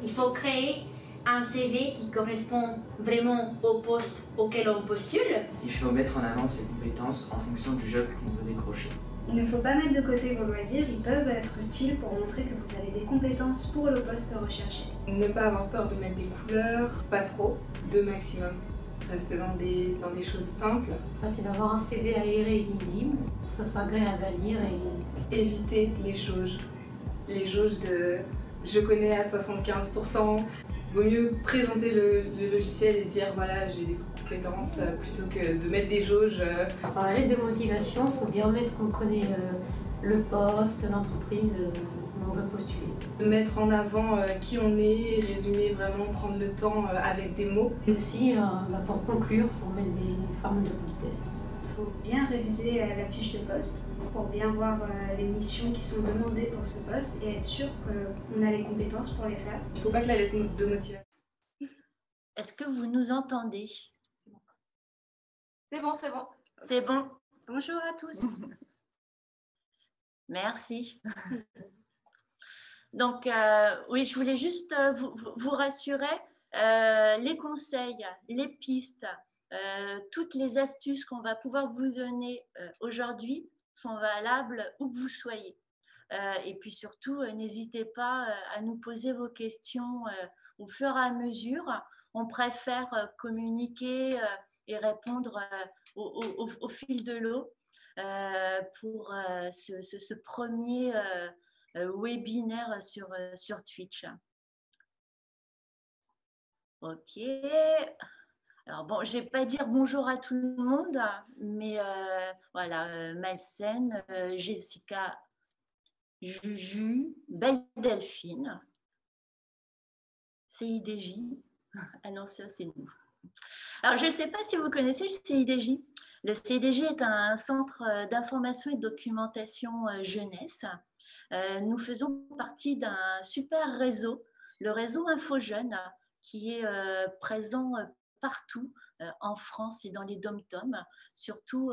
Il faut créer un CV qui correspond vraiment au poste auquel on postule. Il faut mettre en avant ses compétences en fonction du job qu'on veut décrocher. Il ne faut pas mettre de côté vos loisirs, ils peuvent être utiles pour montrer que vous avez des compétences pour le poste recherché. Ne pas avoir peur de mettre des couleurs, pas trop, 2 maximum. Rester dans des choses simples. C'est d'avoir un CV aéré et lisible, que ce soit agréable à lire et éviter les jauges. Les jauges de je connais à 75%. Vaut mieux présenter le logiciel et dire voilà j'ai des compétences plutôt que de mettre des jauges. Pour la lettre de motivation, il faut bien mettre qu'on connaît le poste, l'entreprise où on veut postuler. De mettre en avant qui on est, résumer vraiment, prendre le temps avec des mots. Et aussi, pour conclure, il faut mettre des formules de politesse. Il faut bien réviser la fiche de poste pour bien voir les missions qui sont demandées pour ce poste et être sûr qu'on a les compétences pour les faire. Il ne faut pas que la lettre de motivation. Est-ce que vous nous entendez? C'est bon, c'est bon. C'est bon. Bonjour à tous. Merci. Donc, oui, je voulais juste vous rassurer, les conseils, les pistes, toutes les astuces qu'on va pouvoir vous donner aujourd'hui sont valables où que vous soyez. Et puis surtout, n'hésitez pas à nous poser vos questions au fur et à mesure. On préfère communiquer et répondre au fil de l'eau pour ce premier webinaire sur Twitch. Ok. Alors bon, je ne vais pas dire bonjour à tout le monde, mais voilà, Malsen, Jessica, Juju, Belle Delphine, CIDJ. Ah non, ça c'est nous. Alors je ne sais pas si vous connaissez le CIDJ. Le CIDJ est un centre d'information et de documentation jeunesse. Nous faisons partie d'un super réseau, le réseau InfoJeunes, qui est présent partout en France et dans les dom-toms. Surtout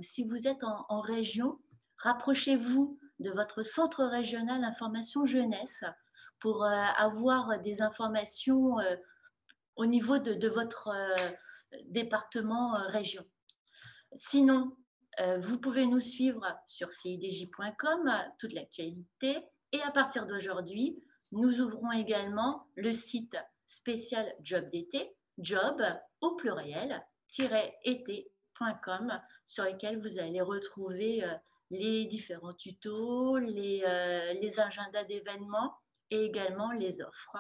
si vous êtes en région, rapprochez-vous de votre centre régional information jeunesse pour avoir des informations au niveau de votre département région. Sinon, vous pouvez nous suivre sur cidj.com, toute l'actualité. Et à partir d'aujourd'hui, nous ouvrons également le site spécial Job d'été, job au pluriel, -été.com, sur lequel vous allez retrouver les différents tutos, les agendas d'événements et également les offres,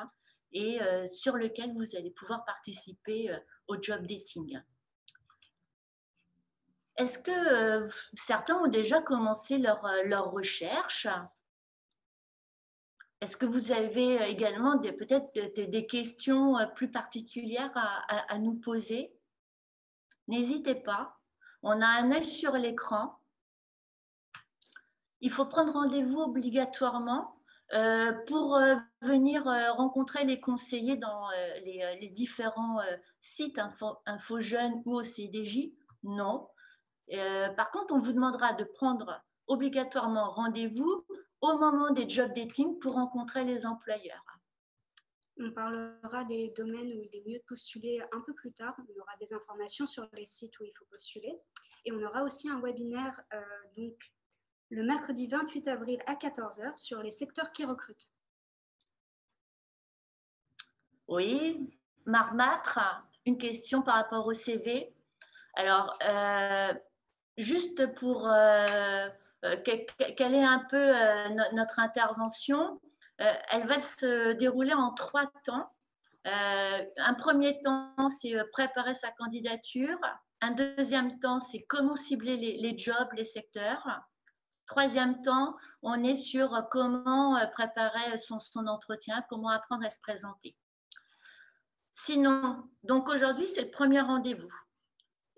et sur lequel vous allez pouvoir participer au job dating. Est-ce que certains ont déjà commencé leur recherche? Est-ce que vous avez également peut-être des questions plus particulières à nous poser? N'hésitez pas. On a un œil sur l'écran. Il faut prendre rendez-vous obligatoirement pour venir rencontrer les conseillers dans les différents sites InfoJeunes ou au CIDJ. Non. Par contre, on vous demandera de prendre obligatoirement rendez-vous au moment des job dating pour rencontrer les employeurs. On parlera des domaines où il est mieux de postuler un peu plus tard. On aura des informations sur les sites où il faut postuler. Et on aura aussi un webinaire donc, le mercredi 28 avril à 14 h sur les secteurs qui recrutent. Oui, Marmâtre, une question par rapport au CV. Alors, juste pour quelle est un peu notre intervention, elle va se dérouler en 3 temps. Un premier temps, c'est préparer sa candidature. Un deuxième temps, c'est comment cibler les jobs, les secteurs. Troisième temps, on est sur comment préparer son entretien, comment apprendre à se présenter. Sinon, donc aujourd'hui, c'est le premier rendez-vous.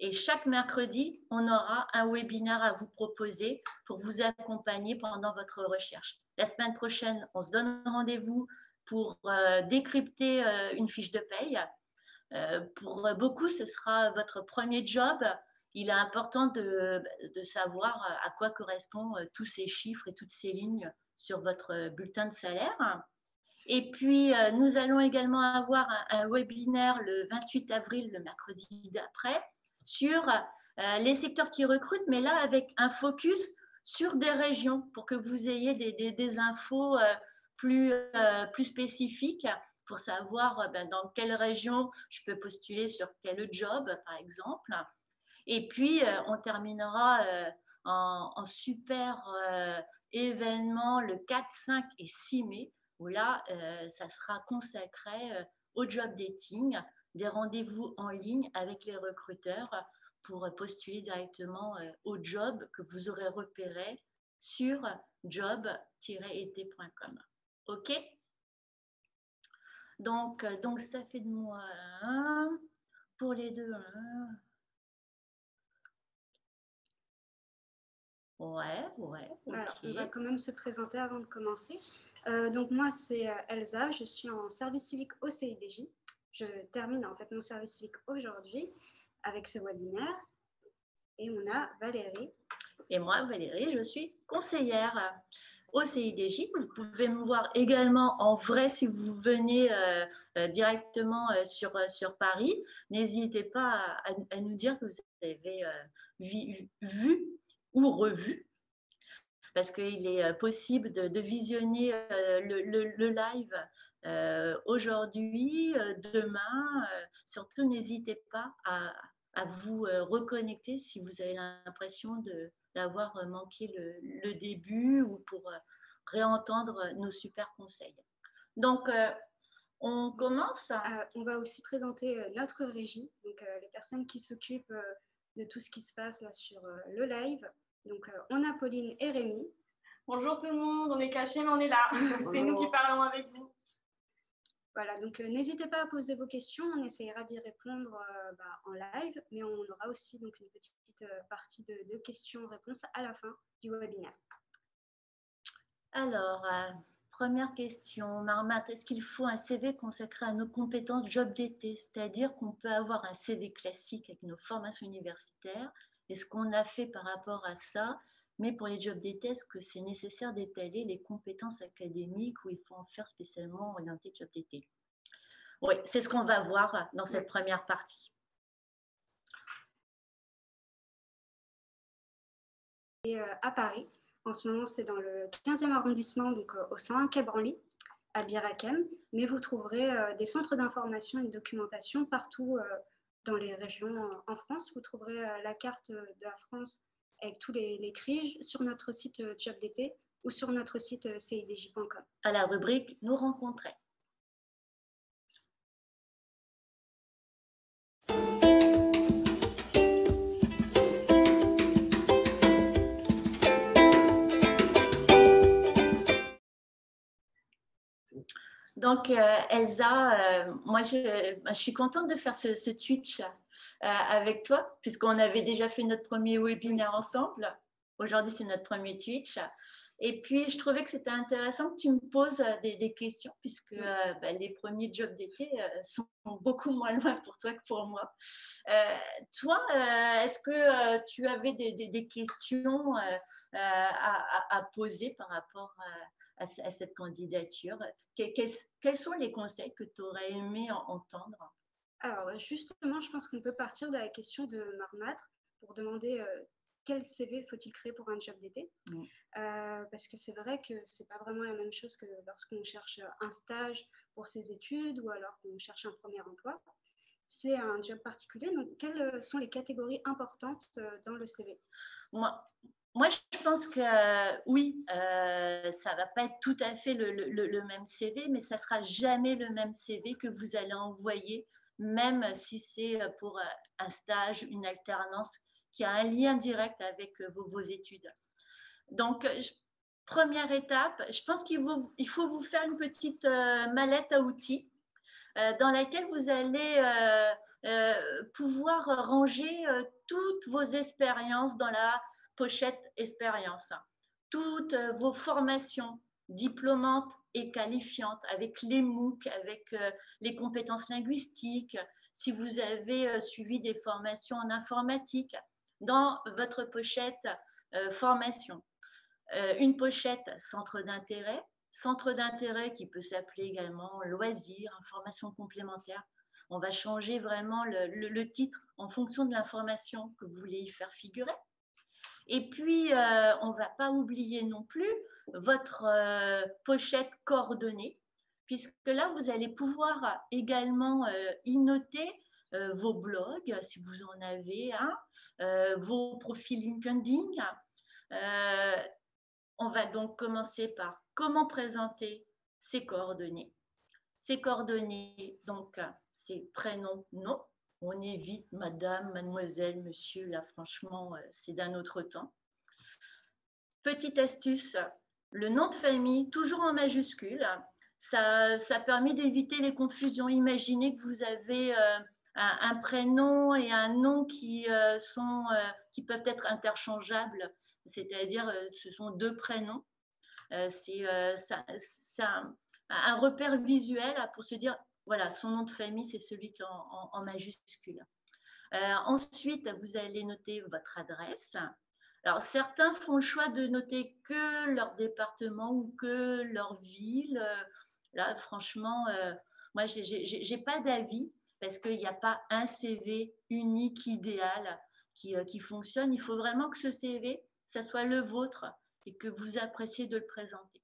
Et chaque mercredi, on aura un webinaire à vous proposer pour vous accompagner pendant votre recherche. La semaine prochaine, on se donne rendez-vous pour décrypter une fiche de paye. Pour beaucoup, ce sera votre premier job. Il est important de savoir à quoi correspondent tous ces chiffres et toutes ces lignes sur votre bulletin de salaire. Et puis, nous allons également avoir un webinaire le 28 avril, le mercredi d'après, sur les secteurs qui recrutent, mais là avec un focus sur des régions pour que vous ayez des infos plus spécifiques pour savoir dans quelle région je peux postuler sur quel job, par exemple. Et puis, on terminera en super événement le 4, 5 et 6 mai, où là, ça sera consacré au job dating, des rendez-vous en ligne avec les recruteurs pour postuler directement au job que vous aurez repéré sur job-et.com. OK? Donc, ça fait de moi 1. Pour les deux, 1. Ouais, okay. Alors, on va quand même se présenter avant de commencer. Donc moi, c'est Elsa, je suis en service civique au CIDJ. Je termine en fait mon service civique aujourd'hui avec ce webinaire. Et on a Valérie. Et moi, Valérie, je suis conseillère au CIDJ. Vous pouvez me voir également en vrai si vous venez directement sur Paris. N'hésitez pas à nous dire que vous avez vu ou revu, parce qu'il est possible de visionner le live aujourd'hui, demain. Surtout, n'hésitez pas à vous reconnecter si vous avez l'impression d'avoir manqué le début ou pour réentendre nos super conseils. Donc, on commence. On va aussi présenter notre régie, donc les personnes qui s'occupent de tout ce qui se passe là sur le live. Donc, on a Pauline et Rémi. Bonjour tout le monde, on est cachés mais on est là. C'est nous qui parlons avec vous. Voilà, donc n'hésitez pas à poser vos questions, on essaiera d'y répondre en live, mais on aura aussi donc, une petite partie de questions-réponses à la fin du webinaire. Alors, première question, Marmat, est-ce qu'il faut un CV consacré à nos compétences job d'été? C'est-à-dire qu'on peut avoir un CV classique avec nos formations universitaires. Est-ce qu'on a fait par rapport à ça? Mais pour les jobs d'été, est-ce que c'est nécessaire d'étaler les compétences académiques ou il faut en faire spécialement orienté job d'été? Oui, c'est ce qu'on va voir dans cette première partie. Et à Paris, en ce moment, c'est dans le 15e arrondissement, donc au 101 quai Branly, à Bir Hakeim. Mais vous trouverez des centres d'information et de documentation partout dans les régions en France. Vous trouverez la carte de la France avec tous les CRIJ sur notre site Job d'été ou sur notre site cidj.com. À la rubrique « Nous rencontrer ». Donc, Elsa, moi, je suis contente de faire ce Twitch avec toi, puisqu'on avait déjà fait notre premier webinaire ensemble. Aujourd'hui, c'est notre premier Twitch. Et puis, je trouvais que c'était intéressant que tu me poses des questions, puisque les premiers jobs d'été sont beaucoup moins loin pour toi que pour moi. Toi, est-ce que tu avais des questions à poser par rapport à cette candidature? Quels sont les conseils que tu aurais aimé entendre? Alors, justement, je pense qu'on peut partir de la question de Marmâtre pour demander quel CV faut-il créer pour un job d'été. Parce que c'est vrai que ce n'est pas vraiment la même chose que lorsqu'on cherche un stage pour ses études ou alors qu'on cherche un premier emploi. C'est un job particulier. Donc, quelles sont les catégories importantes dans le CV? Moi, je pense que oui, ça ne va pas être tout à fait le même CV, mais ça ne sera jamais le même CV que vous allez envoyer, même si c'est pour un stage, une alternance qui a un lien direct avec vos études. Donc, première étape, je pense qu'il faut vous faire une petite mallette à outils dans laquelle vous allez pouvoir ranger toutes vos expériences dans la pochette expérience, toutes vos formations diplômantes et qualifiantes avec les MOOC, avec les compétences linguistiques, si vous avez suivi des formations en informatique, dans votre pochette formation. Une pochette centre d'intérêt, centre d'intérêt qui peut s'appeler également loisirs, information complémentaire. On va changer vraiment le titre en fonction de l'information que vous voulez y faire figurer. Et puis, on ne va pas oublier non plus votre pochette coordonnée, puisque là, vous allez pouvoir également y noter vos blogs, si vous en avez un, vos profils LinkedIn. On va donc commencer par comment présenter ses coordonnées. Ces coordonnées, donc, c'est prénom, nom. On évite madame, mademoiselle, monsieur, là franchement, c'est d'un autre temps. Petite astuce, le nom de famille, toujours en majuscule. Ça permet d'éviter les confusions. Imaginez que vous avez un prénom et un nom qui peuvent être interchangeables, c'est-à-dire ce sont deux prénoms. C'est un repère visuel pour se dire, voilà, son nom de famille, c'est celui qui est en majuscule. Ensuite, vous allez noter votre adresse. Alors, certains font le choix de noter que leur département ou que leur ville. Là, franchement, moi, je n'ai pas d'avis parce qu'il n'y a pas un CV unique, idéal qui fonctionne. Il faut vraiment que ce CV, ça soit le vôtre et que vous appréciez de le présenter.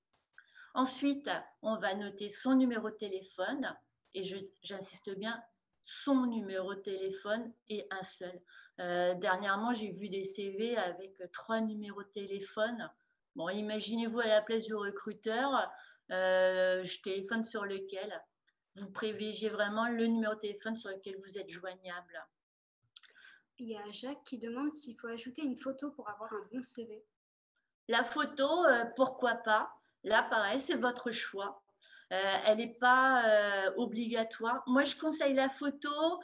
Ensuite, on va noter son numéro de téléphone et j'insiste bien, son numéro de téléphone et un seul. Dernièrement, j'ai vu des CV avec 3 numéros de téléphone. Bon, imaginez-vous à la place du recruteur, je téléphone sur lequel vous privilégiez vraiment le numéro de téléphone sur lequel vous êtes joignable. Il y a Jacques qui demande s'il faut ajouter une photo pour avoir un bon CV. La photo, pourquoi pas? Là, pareil, c'est votre choix. Elle n'est pas obligatoire. Moi, je conseille la photo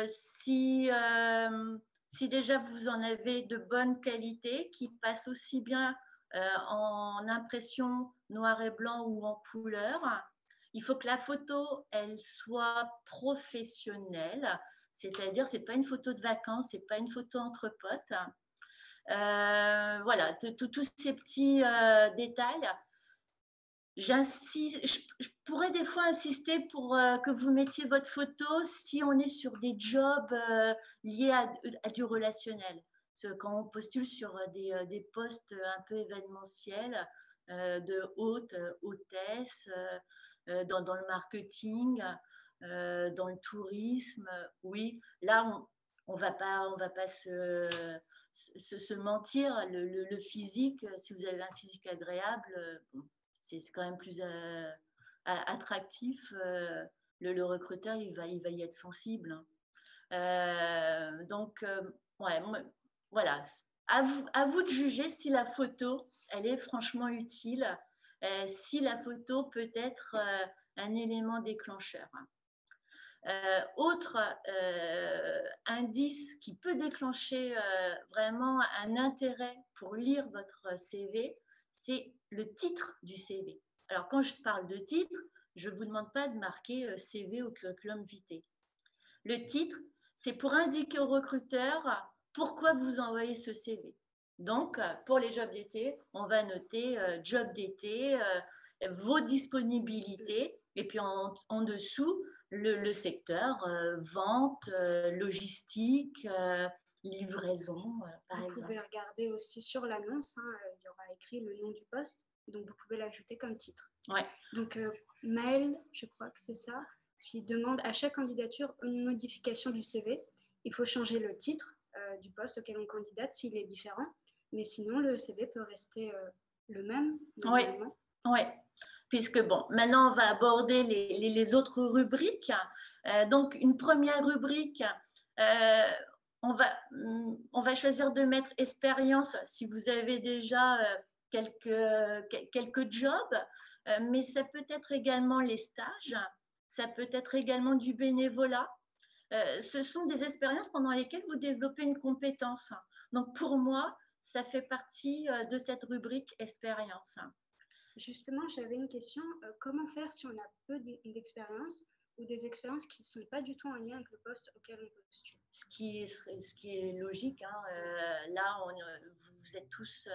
si déjà vous en avez de bonne qualité, qui passe aussi bien en impression noir et blanc ou en couleur. Il faut que la photo, elle soit professionnelle, c'est-à-dire ce n'est pas une photo de vacances, ce n'est pas une photo entre potes. Voilà, tous ces petits détails. Je pourrais des fois insister pour que vous mettiez votre photo si on est sur des jobs liés à du relationnel. Parce que quand on postule sur des postes un peu événementiels, de hôtesse, dans le marketing, dans le tourisme, oui, là, on va pas se mentir. Le physique, si vous avez un physique agréable, c'est quand même plus attractif. Le recruteur, il va y être sensible. Donc, ouais, voilà. À vous de juger si la photo, elle est franchement utile, si la photo peut être un élément déclencheur. Autre indice qui peut déclencher vraiment un intérêt pour lire votre CV, c'est le titre du CV. Alors, quand je parle de titre, je ne vous demande pas de marquer CV au curriculum vitae. Le titre, c'est pour indiquer au recruteur pourquoi vous envoyez ce CV. Donc, pour les jobs d'été, on va noter job d'été, vos disponibilités, et puis en dessous, le secteur, vente, logistique, livraison, par exemple. Vous pouvez regarder aussi sur l'annonce, il y aura écrit le nom du poste, donc vous pouvez l'ajouter comme titre. Ouais. Donc, Maëlle, je crois que c'est ça, qui demande à chaque candidature une modification du CV. Il faut changer le titre du poste auquel on candidate s'il est différent, mais sinon le CV peut rester le même. Oui. Puisque bon, maintenant on va aborder les autres rubriques. Donc une première rubrique, on va choisir de mettre expérience si vous avez déjà quelques jobs, mais ça peut être également les stages, ça peut être également du bénévolat. Ce sont des expériences pendant lesquelles vous développez une compétence. Donc pour moi, ça fait partie de cette rubrique expérience. Justement, j'avais une question. Comment faire si on a peu d'expérience ou des expériences qui ne sont pas du tout en lien avec le poste auquel on postule? Ce qui est logique. Là, vous êtes tous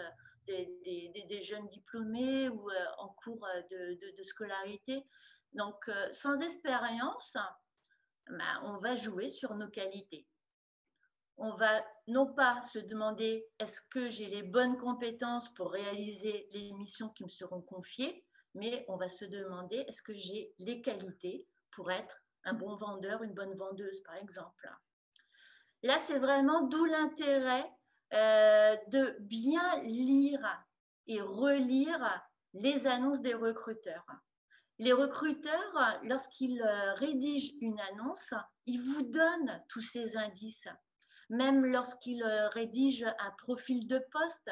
des jeunes diplômés ou en cours de scolarité. Donc, sans expérience, ben, on va jouer sur nos qualités. On va non pas se demander est-ce que j'ai les bonnes compétences pour réaliser les missions qui me seront confiées, mais on va se demander est-ce que j'ai les qualités pour être un bon vendeur, une bonne vendeuse, par exemple. Là, c'est vraiment d'où l'intérêt de bien lire et relire les annonces des recruteurs. Les recruteurs, lorsqu'ils rédigent une annonce, ils vous donnent tous ces indices. Même lorsqu'ils rédigent un profil de poste,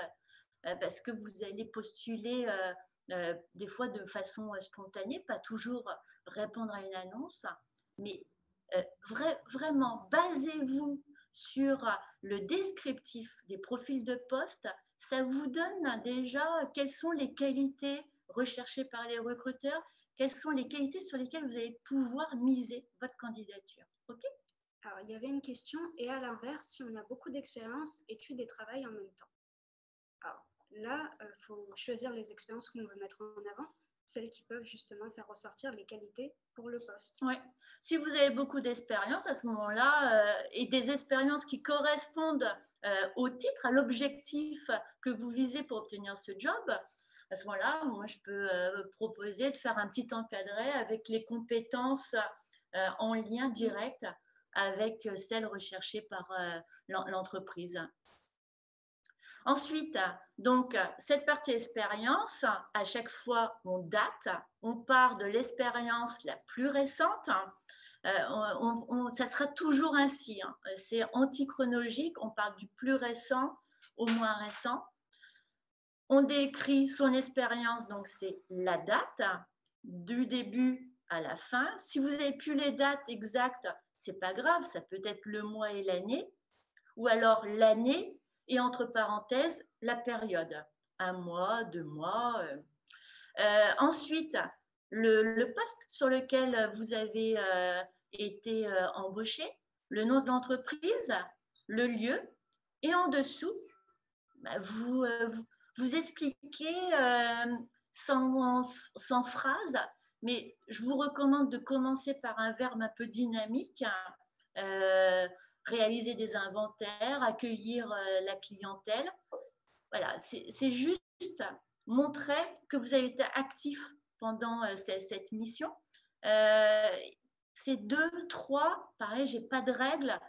parce que vous allez postuler des fois de façon spontanée, pas toujours répondre à une annonce, mais vraiment, basez-vous sur le descriptif des profils de poste. Ça vous donne déjà quelles sont les qualités recherchées par les recruteurs, quelles sont les qualités sur lesquelles vous allez pouvoir miser votre candidature. OK ? Alors, il y avait une question, et à l'inverse, si on a beaucoup d'expérience, études et travail en même temps. Alors là, il faut choisir les expériences qu'on veut mettre en avant, celles qui peuvent justement faire ressortir les qualités pour le poste. Oui. Si vous avez beaucoup d'expérience à ce moment-là, et des expériences qui correspondent au titre, à l'objectif que vous visez pour obtenir ce job, à ce moment-là, moi, je peux proposer de faire un petit encadré avec les compétences en lien direct avec celles recherchées par l'entreprise. Ensuite, donc, cette partie expérience, à chaque fois, on date, on part de l'expérience la plus récente. Ça sera toujours ainsi, hein. C'est antichronologique, on parle du plus récent au moins récent. On décrit son expérience, donc c'est la date, du début à la fin. Si vous n'avez plus les dates exactes, c'est pas grave, ça peut être le mois et l'année, ou alors l'année et entre parenthèses la période, 1 mois, 2 mois. Ensuite, le poste sur lequel vous avez été embauché, le nom de l'entreprise, le lieu, et en dessous, vous expliquez sans phrase, mais je vous recommande de commencer par un verbe un peu dynamique, réaliser des inventaires, accueillir la clientèle. Voilà, c'est juste montrer que vous avez été actif pendant cette mission. C'est 2, 3, pareil, je n'ai pas de règle.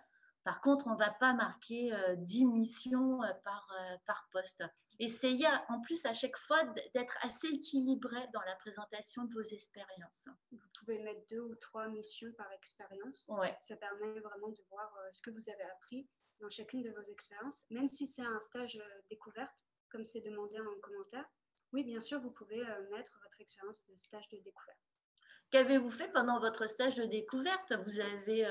Par contre, on ne va pas marquer 10 missions par poste. Essayez en plus à chaque fois d'être assez équilibré dans la présentation de vos expériences. Vous pouvez mettre 2 ou 3 missions par expérience. Ouais. Ça permet vraiment de voir ce que vous avez appris dans chacune de vos expériences, même si c'est un stage découverte, comme c'est demandé en commentaire. Oui, bien sûr, vous pouvez mettre votre expérience de stage de découverte. Qu'avez-vous fait pendant votre stage de découverte? Vous avez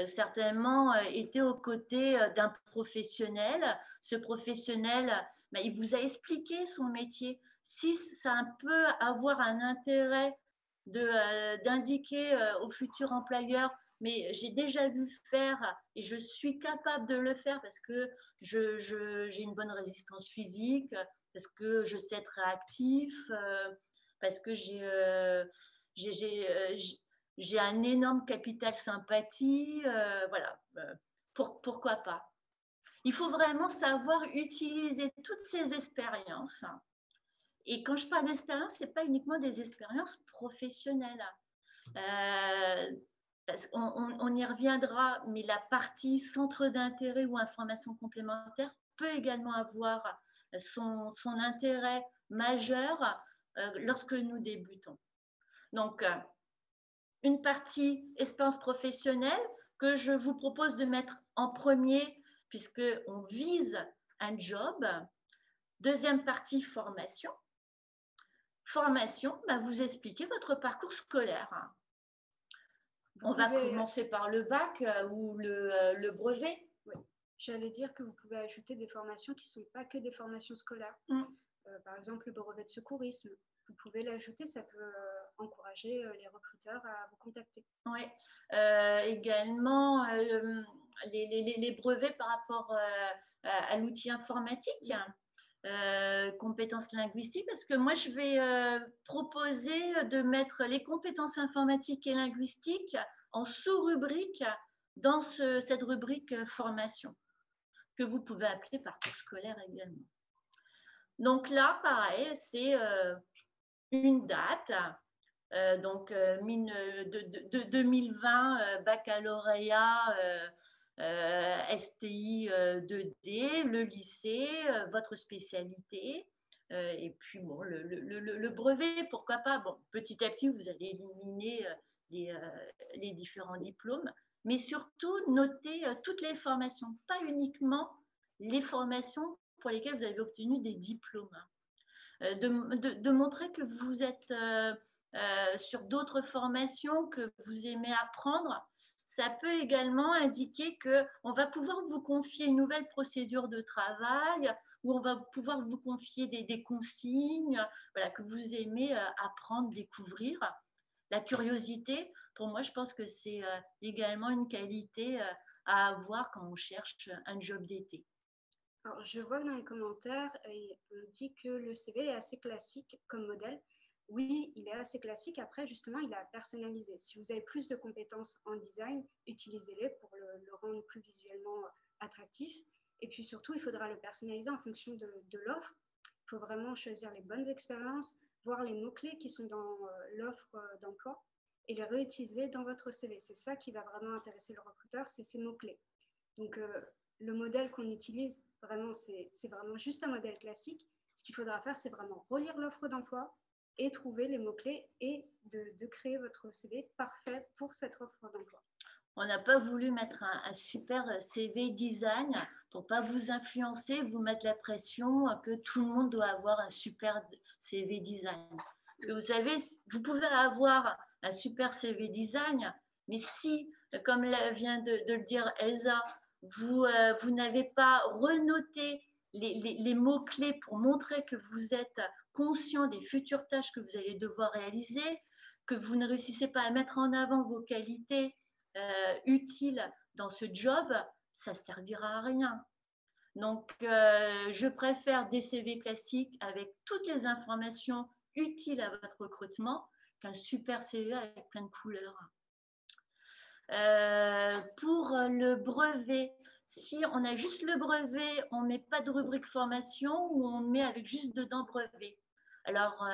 certainement été aux côtés d'un professionnel. Ce professionnel, il vous a expliqué son métier. Si ça peut avoir un intérêt d'indiquer au futur employeur, mais j'ai déjà vu faire et je suis capable de le faire parce que j'ai une bonne résistance physique, parce que je sais être réactif, parce que j'ai un énorme capital sympathie, voilà, pourquoi pas. Il faut vraiment savoir utiliser toutes ces expériences. Et quand je parle d'expérience, ce n'est pas uniquement des expériences professionnelles. On y reviendra, mais la partie centre d'intérêt ou information complémentaire peut également avoir son intérêt majeur lorsque nous débutons. Donc, une partie expérience professionnelle que je vous propose de mettre en premier puisqu'on vise un job. Deuxième partie, formation. Formation, vous expliquez votre parcours scolaire. On va commencer par le bac ou le brevet. Oui. J'allais dire que vous pouvez ajouter des formations qui ne sont pas que des formations scolaires. Par exemple, le brevet de secourisme. Vous pouvez l'ajouter, ça peut encourager les recruteurs à vous contacter. Oui, également les brevets par rapport à l'outil informatique. compétences linguistiques, parce que moi, je vais proposer de mettre les compétences informatiques et linguistiques en sous-rubrique dans cette rubrique formation, que vous pouvez appeler parcours scolaire également. Donc là, pareil, c'est une date, donc 2020, baccalauréat, STI 2D, le lycée, votre spécialité, et puis bon, le brevet, pourquoi pas. Bon, petit à petit, vous allez éliminer les différents diplômes, mais surtout noter toutes les formations, pas uniquement les formations pour lesquelles vous avez obtenu des diplômes. De montrer que vous êtes sur d'autres formations, que vous aimez apprendre. Ça peut également indiquer qu'on va pouvoir vous confier une nouvelle procédure de travail, ou on va pouvoir vous confier des consignes, voilà, que vous aimez apprendre, découvrir. La curiosité, pour moi, je pense que c'est également une qualité à avoir quand on cherche un job d'été. Alors, je vois dans les commentaires, on dit que le CV est assez classique comme modèle. Oui, il est assez classique. Après, justement, il est à personnaliser. Si vous avez plus de compétences en design, utilisez-les pour le rendre plus visuellement attractif. Et puis surtout, il faudra le personnaliser en fonction de l'offre. Il faut vraiment choisir les bonnes expériences, voir les mots-clés qui sont dans l'offre d'emploi et les réutiliser dans votre CV. C'est ça qui va vraiment intéresser le recruteur, c'est ces mots-clés. Donc, le modèle qu'on utilise, vraiment, c'est vraiment juste un modèle classique. Ce qu'il faudra faire, c'est vraiment relire l'offre d'emploi et trouver les mots-clés et de créer votre CV parfait pour cette offre d'emploi. On n'a pas voulu mettre un super CV design pour ne pas vous influencer, vous mettre la pression que tout le monde doit avoir un super CV design. Parce que vous savez, vous pouvez avoir un super CV design, mais si, comme vient de le dire Elsa, vous n'avez pas renoté les mots-clés pour montrer que vous êtes conscient des futures tâches que vous allez devoir réaliser, que vous ne réussissez pas à mettre en avant vos qualités utiles dans ce job, ça ne servira à rien. Donc, je préfère des CV classiques avec toutes les informations utiles à votre recrutement qu'un super CV avec plein de couleurs. Pour le brevet, si on a juste le brevet, on ne met pas de rubrique formation ou on met avec juste dedans brevet. Alors,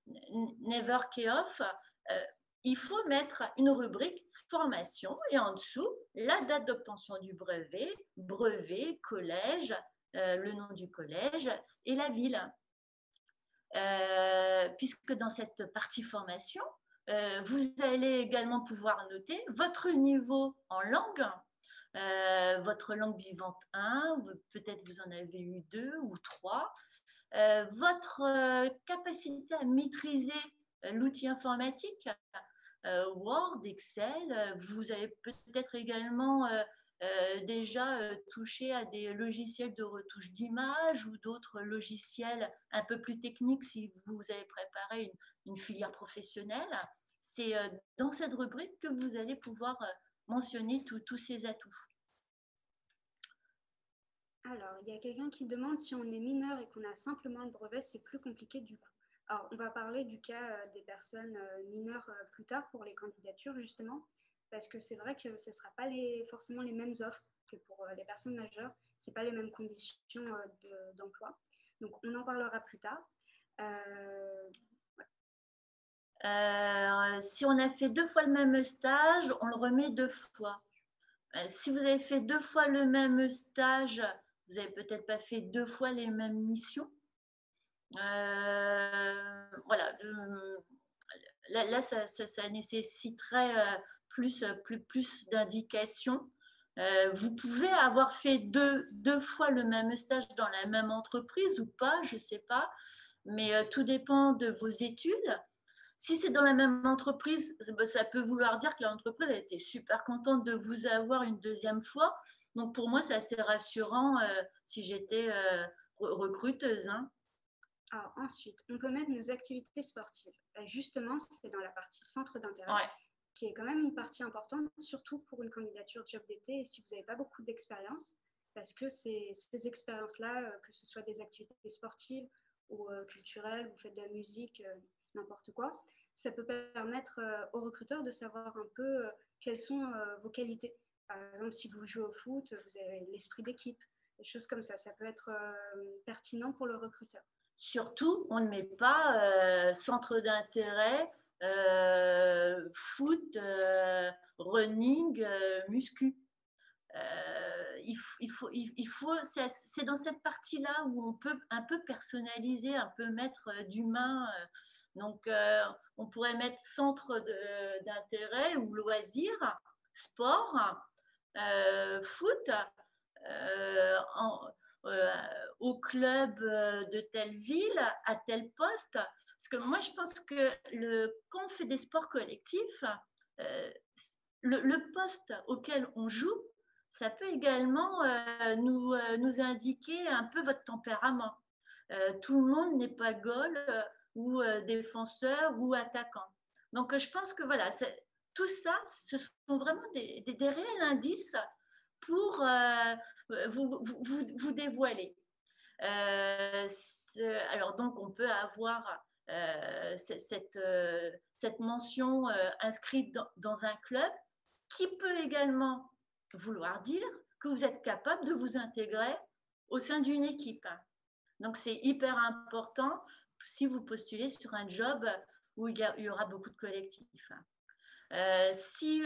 never key off, il faut mettre une rubrique formation et en dessous, la date d'obtention du brevet, brevet, collège, le nom du collège et la ville. Puisque dans cette partie formation, vous allez également pouvoir noter votre niveau en langue, votre langue vivante 1, peut-être vous en avez eu 2 ou 3, votre capacité à maîtriser l'outil informatique, Word, Excel, vous avez peut-être également déjà touché à des logiciels de retouche d'image ou d'autres logiciels un peu plus techniques si vous avez préparé une filière professionnelle. C'est dans cette rubrique que vous allez pouvoir mentionner tous ces atouts. Alors, il y a quelqu'un qui demande si on est mineur et qu'on a simplement le brevet, c'est plus compliqué du coup. Alors, on va parler du cas des personnes mineures plus tard pour les candidatures, justement, parce que c'est vrai que ce ne sera pas forcément les mêmes offres que pour les personnes majeures. Ce n'est pas les mêmes conditions d'emploi. Donc, on en parlera plus tard. Si on a fait 2 fois le même stage, on le remet 2 fois. Si vous avez fait 2 fois le même stage, vous n'avez peut-être pas fait 2 fois les mêmes missions. Voilà. Là, ça nécessiterait plus d'indications. Vous pouvez avoir fait deux fois le même stage dans la même entreprise ou pas, je ne sais pas, mais tout dépend de vos études. Si c'est dans la même entreprise, ça peut vouloir dire que l'entreprise a été super contente de vous avoir une 2e fois. Donc, pour moi, c'est assez rassurant si j'étais recruteuse. Hein. Alors, ensuite, on peut mettre nos activités sportives. Justement, c'est dans la partie centre d'intérêt, ouais. Qui est quand même une partie importante, surtout pour une candidature job d'été et si vous n'avez pas beaucoup d'expérience. parce que ces expériences-là, que ce soit des activités sportives ou culturelles, vous faites de la musique, n'importe quoi, ça peut permettre aux recruteurs de savoir un peu quelles sont vos qualités. Par exemple, si vous jouez au foot, vous avez l'esprit d'équipe, des choses comme ça. Ça peut être pertinent pour le recruteur. Surtout, on ne met pas centre d'intérêt, foot, running, muscu. C'est dans cette partie-là où on peut un peu personnaliser, un peu mettre d'humain. Donc, on pourrait mettre centre d'intérêt ou loisir, sport, foot, au club de telle ville, à tel poste. Parce que moi, je pense que quand on fait des sports collectifs, le poste auquel on joue, ça peut également nous indiquer un peu votre tempérament. Tout le monde n'est pas goal ou défenseur ou attaquant. Donc, je pense que voilà, tout ça, ce sont vraiment des réels indices pour vous dévoiler. Alors, donc, on peut avoir cette mention inscrite dans un club qui peut également vouloir dire que vous êtes capable de vous intégrer au sein d'une équipe. Donc, c'est hyper important si vous postulez sur un job où il y aura beaucoup de collectifs. Si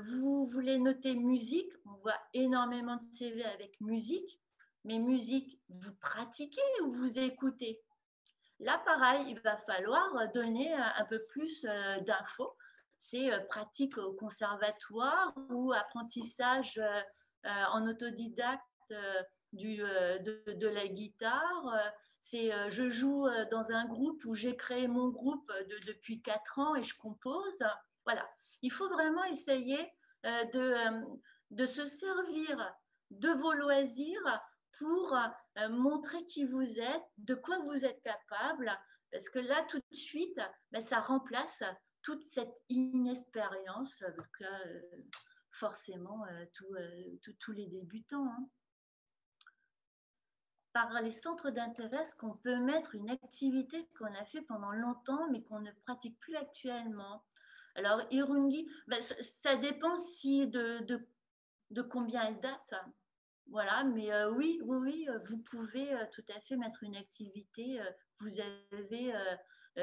vous voulez noter musique, on voit énormément de CV avec musique, mais musique, vous pratiquez ou vous écoutez? Là, pareil, il va falloir donner un peu plus d'infos. C'est pratique au conservatoire ou apprentissage en autodidacte de la guitare. C'est je joue dans un groupe où j'ai créé mon groupe depuis 4 ans et je compose. Voilà, il faut vraiment essayer de se servir de vos loisirs pour montrer qui vous êtes, de quoi vous êtes capable, parce que là, tout de suite, ça remplace toute cette inexpérience qu'a forcément tous les débutants. Hein. Par les centres d'intérêt, est-ce qu'on peut mettre une activité qu'on a fait pendant longtemps, mais qu'on ne pratique plus actuellement? Alors, Irungi, ça dépend de combien elle date. Voilà, mais oui, vous pouvez tout à fait mettre une activité que vous avez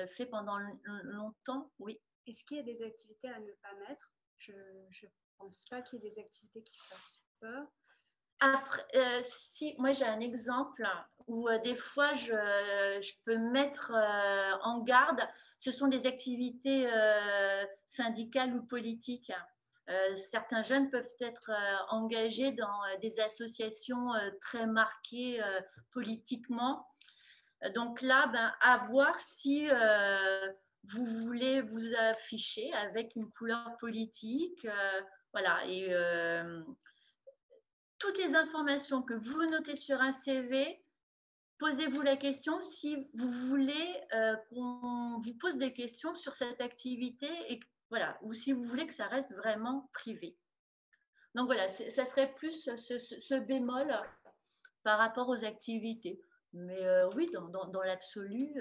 fait pendant longtemps, oui. Est-ce qu'il y a des activités à ne pas mettre? Je ne pense pas qu'il y ait des activités qui fassent peur. Après, si, moi j'ai un exemple où des fois je peux mettre en garde, ce sont des activités syndicales ou politiques. Certains jeunes peuvent être engagés dans des associations très marquées politiquement. Donc là, à voir si vous voulez vous afficher avec une couleur politique. Voilà, et toutes les informations que vous notez sur un CV, posez-vous la question si vous voulez qu'on vous pose des questions sur cette activité et voilà, ou si vous voulez que ça reste vraiment privé. Donc voilà, ça serait plus ce bémol par rapport aux activités. Mais oui, dans l'absolu,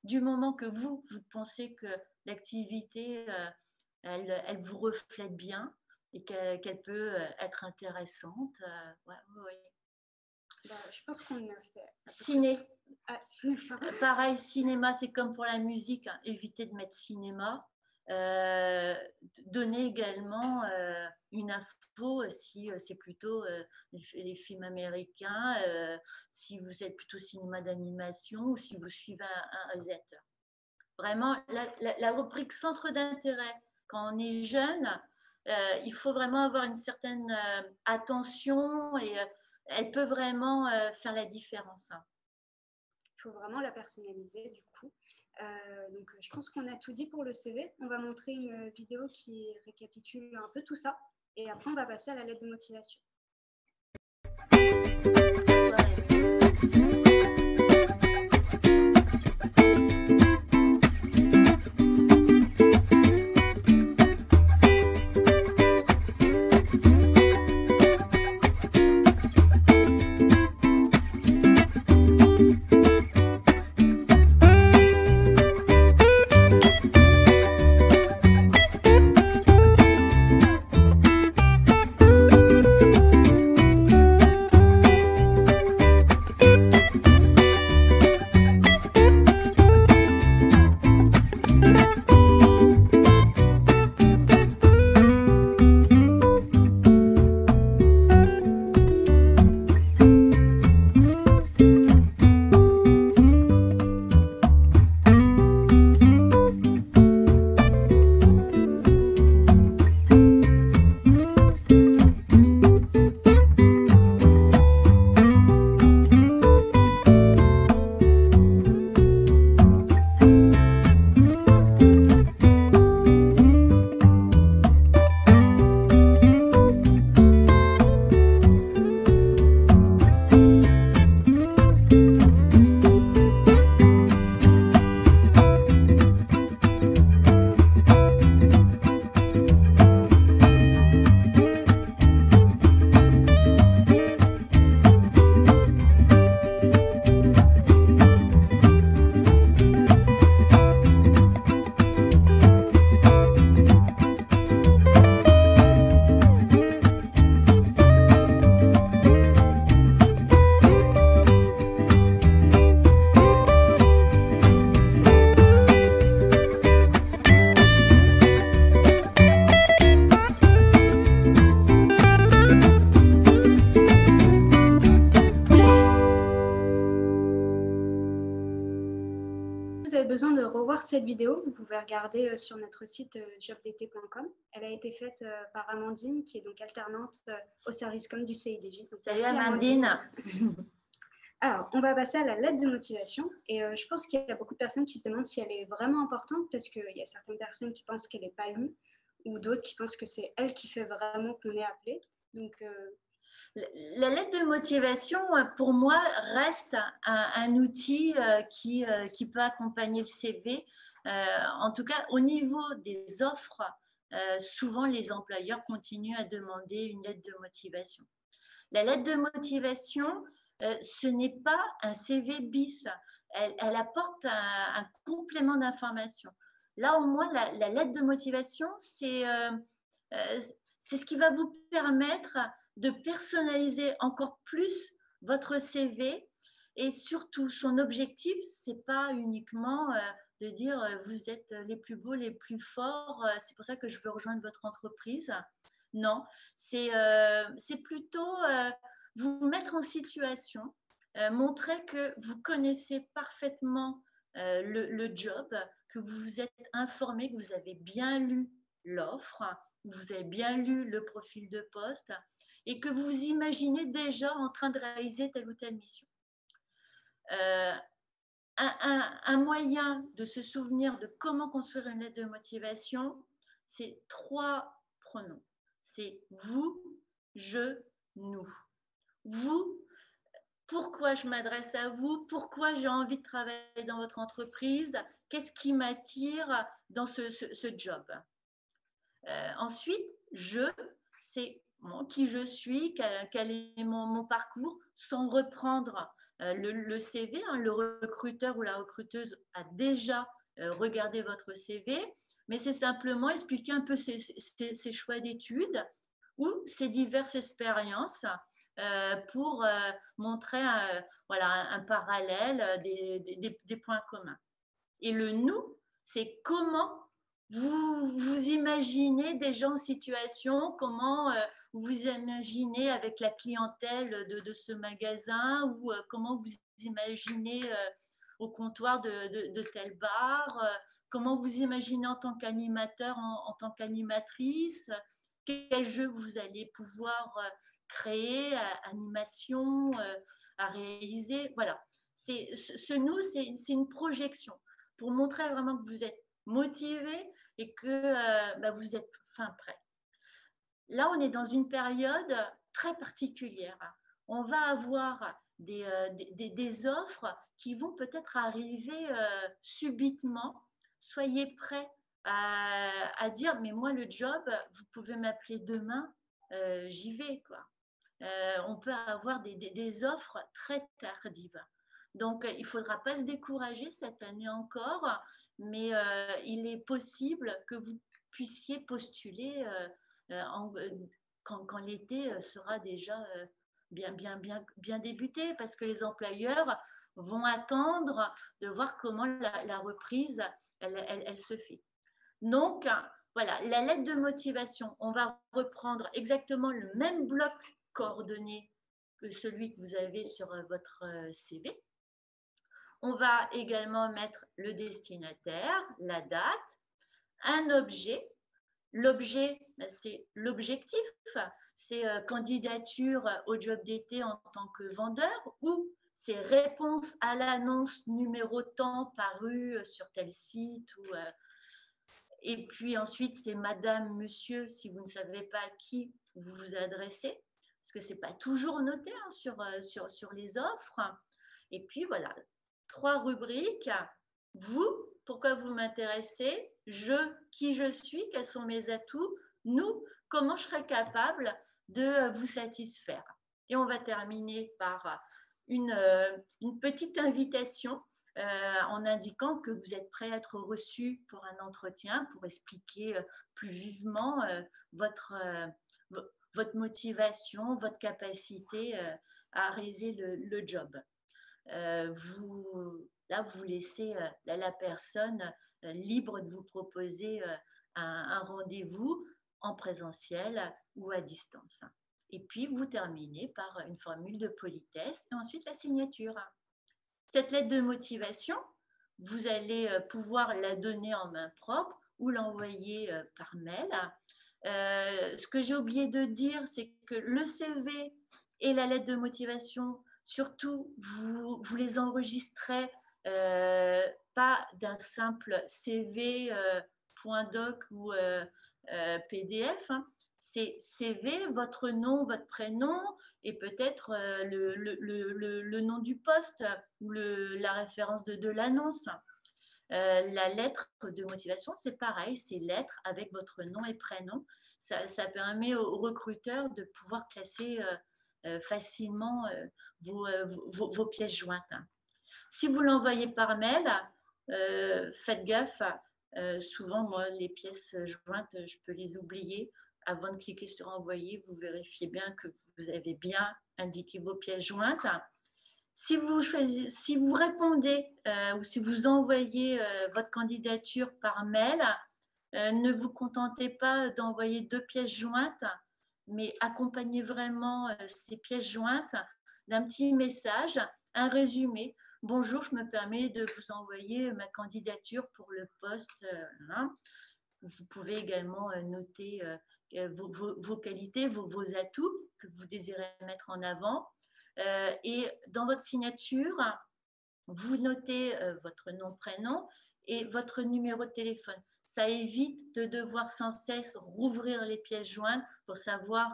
du moment que vous pensez que l'activité, elle vous reflète bien et qu'elle peut être intéressante, ouais. Je pense qu'on a fait. Cinéma. Pareil, cinéma, c'est comme pour la musique, hein, évitez de mettre cinéma. Donner également une info si c'est plutôt les films américains, si vous êtes plutôt cinéma d'animation ou si vous suivez un réalisateur. Vraiment, la rubrique centre d'intérêt, quand on est jeune, il faut vraiment avoir une certaine attention et elle peut vraiment faire la différence. Il faut vraiment la personnaliser du coup. Donc, je pense qu'on a tout dit pour le CV. On va montrer une vidéo qui récapitule un peu tout ça. Et après, on va passer à la lettre de motivation. vous avez besoin de revoir cette vidéo, vous pouvez regarder sur notre site jobdt.com. Elle a été faite par Amandine, qui est donc alternante au service com du CIDJ. Donc, salut Amandine. Alors, on va passer à la lettre de motivation. Et je pense qu'il y a beaucoup de personnes qui se demandent si elle est vraiment importante, parce qu'il y a certaines personnes qui pensent qu'elle n'est pas lue, ou d'autres qui pensent que c'est elle qui fait vraiment qu'on est appelé. Donc, la lettre de motivation, pour moi, reste un outil qui peut accompagner le CV. En tout cas, au niveau des offres, souvent les employeurs continuent à demander une lettre de motivation. La lettre de motivation, ce n'est pas un CV bis. Elle apporte un complément d'information. Là, au moins, la lettre de motivation, c'est ce qui va vous permettre de personnaliser encore plus votre CV, et surtout son objectif, c'est pas uniquement de dire vous êtes les plus beaux, les plus forts, c'est pour ça que je veux rejoindre votre entreprise. Non, c'est plutôt vous mettre en situation, montrer que vous connaissez parfaitement le job, que vous vous êtes informé, que vous avez bien lu l'offre, vous avez bien lu le profil de poste et que vous vous imaginez déjà en train de réaliser telle ou telle mission. Un moyen de se souvenir de comment construire une lettre de motivation, c'est 3 pronoms. C'est vous, je, nous. Vous, pourquoi je m'adresse à vous? Pourquoi j'ai envie de travailler dans votre entreprise? Qu'est-ce qui m'attire dans ce job? Ensuite, je, c'est qui je suis, quel est mon parcours, sans reprendre le CV. Le recruteur ou la recruteuse a déjà regardé votre CV, mais c'est simplement expliquer un peu ses choix d'études ou ses diverses expériences pour montrer un parallèle, des points communs. Et le nous, c'est comment vous imaginez des gens en situation, comment vous imaginez avec la clientèle de ce magasin, ou comment vous imaginez au comptoir de tel bar, comment vous imaginez en tant qu'animateur, en tant qu'animatrice, quel jeu vous allez pouvoir créer, animation à réaliser. Voilà, ce nous, c'est une projection pour montrer vraiment que vous êtes motivé et que vous êtes fin prêt. Là, on est dans une période très particulière. On va avoir des offres qui vont peut-être arriver subitement. Soyez prêts à dire, mais moi, le job, vous pouvez m'appeler demain, j'y vais, quoi. On peut avoir des offres très tardives. Donc, il ne faudra pas se décourager cette année encore, mais il est possible que vous puissiez postuler quand l'été sera déjà bien débuté, parce que les employeurs vont attendre de voir comment la reprise elle se fait. Donc, voilà, la lettre de motivation, on va reprendre exactement le même bloc coordonné que celui que vous avez sur votre CV. On va également mettre le destinataire, la date, un objet. L'objet, c'est l'objectif, c'est candidature au job d'été en tant que vendeur, ou c'est réponse à l'annonce numéro tant parue sur tel site. Et puis ensuite, c'est madame, monsieur, si vous ne savez pas à qui vous vous adressez, parce que ce n'est pas toujours noté sur les offres. Et puis voilà, 3 rubriques. Vous, pourquoi vous m'intéressez? Je, qui je suis? Quels sont mes atouts? Nous, comment je serais capable de vous satisfaire? Et on va terminer par une petite invitation en indiquant que vous êtes prêt à être reçu pour un entretien, pour expliquer plus vivement votre motivation, votre capacité à réaliser le job. Vous laissez la personne libre de vous proposer un rendez-vous en présentiel ou à distance. Et puis, vous terminez par une formule de politesse et ensuite la signature. Cette lettre de motivation, vous allez pouvoir la donner en main propre ou l'envoyer par mail. Ce que j'ai oublié de dire, c'est que le CV et la lettre de motivation, surtout, vous les enregistrez pas d'un simple CV .doc ou PDF. Hein. C'est CV, votre nom, votre prénom et peut-être le nom du poste ou la référence de l'annonce. La lettre de motivation, c'est pareil, c'est lettre avec votre nom et prénom. Ça permet aux recruteurs de pouvoir classer facilement vos pièces jointes. Si vous l'envoyez par mail, faites gaffe. Souvent, moi, les pièces jointes, je peux les oublier. Avant de cliquer sur envoyer, vous vérifiez bien que vous avez bien indiqué vos pièces jointes. Si vous répondez ou si vous envoyez votre candidature par mail, ne vous contentez pas d'envoyer 2 pièces jointes, mais accompagnez vraiment ces pièces jointes d'un petit message, un résumé. Bonjour, je me permets de vous envoyer ma candidature pour le poste. Vous pouvez également noter vos qualités, vos atouts que vous désirez mettre en avant. Et dans votre signature, vous notez votre nom, prénom et votre numéro de téléphone. Ça évite de devoir sans cesse rouvrir les pièces jointes pour savoir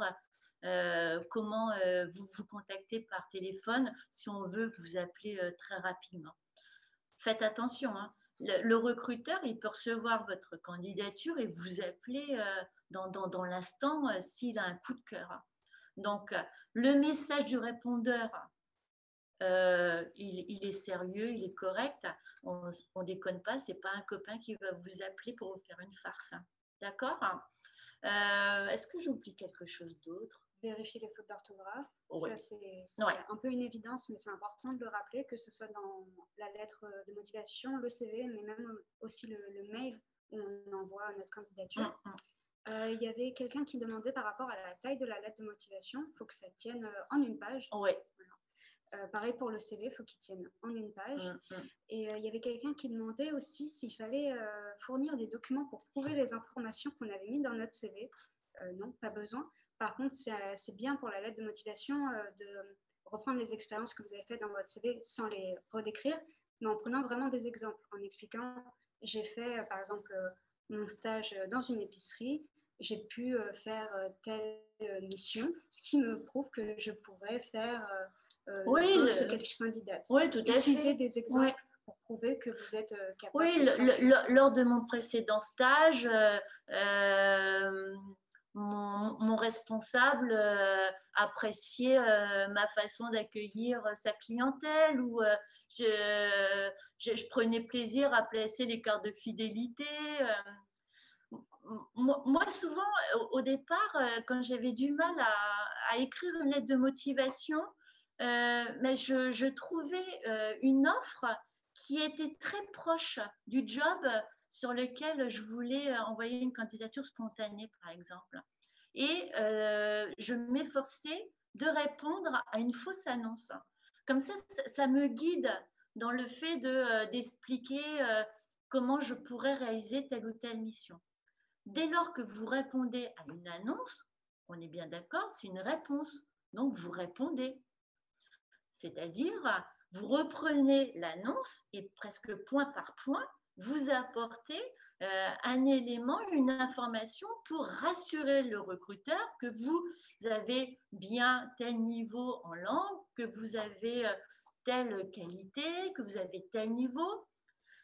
comment vous contacter par téléphone si on veut vous appeler très rapidement. Faites attention, hein. Le recruteur, il peut recevoir votre candidature et vous appeler dans l'instant s'il a un coup de cœur. Donc, le message du répondeur, il est sérieux, il est correct. On ne déconne pas, ce n'est pas un copain qui va vous appeler pour vous faire une farce. D'accord ? Est-ce que j'oublie quelque chose d'autre ? Vérifier les fautes d'orthographe. Oui. Ça, c'est un peu une évidence, mais c'est important de le rappeler, que ce soit dans la lettre de motivation, le CV, mais même aussi le mail où on envoie notre candidature. Il y avait quelqu'un qui demandait par rapport à la taille de la lettre de motivation, il faut que ça tienne en une page. Oui. Voilà. Pareil pour le CV, il faut qu'il tienne en une page. Et il y avait quelqu'un qui demandait aussi s'il fallait fournir des documents pour prouver les informations qu'on avait mises dans notre CV. Non, pas besoin. Par contre, c'est bien pour la lettre de motivation de reprendre les expériences que vous avez faites dans votre CV sans les redécrire, mais en prenant vraiment des exemples, en expliquant, j'ai fait par exemple mon stage dans une épicerie, j'ai pu faire telle mission, ce qui me prouve que je pourrais faire quelle candidate. Oui, tout à fait. Utiliser des exemples pour prouver que vous êtes capable. Oui, lors de mon précédent stage, mon responsable appréciait ma façon d'accueillir sa clientèle, ou je prenais plaisir à placer les cartes de fidélité. Moi, souvent, au départ, quand j'avais du mal à écrire une lettre de motivation, mais je trouvais une offre qui était très proche du job sur lequel je voulais envoyer une candidature spontanée, par exemple. Et je m'efforçais de répondre à une fausse annonce. Comme ça me guide dans le fait d'expliquer comment je pourrais réaliser telle ou telle mission. Dès lors que vous répondez à une annonce, on est bien d'accord, c'est une réponse. Donc, vous répondez. C'est-à-dire, vous reprenez l'annonce et presque point par point, vous apportez un élément, une information pour rassurer le recruteur que vous avez bien tel niveau en langue, que vous avez telle qualité, que vous avez tel niveau.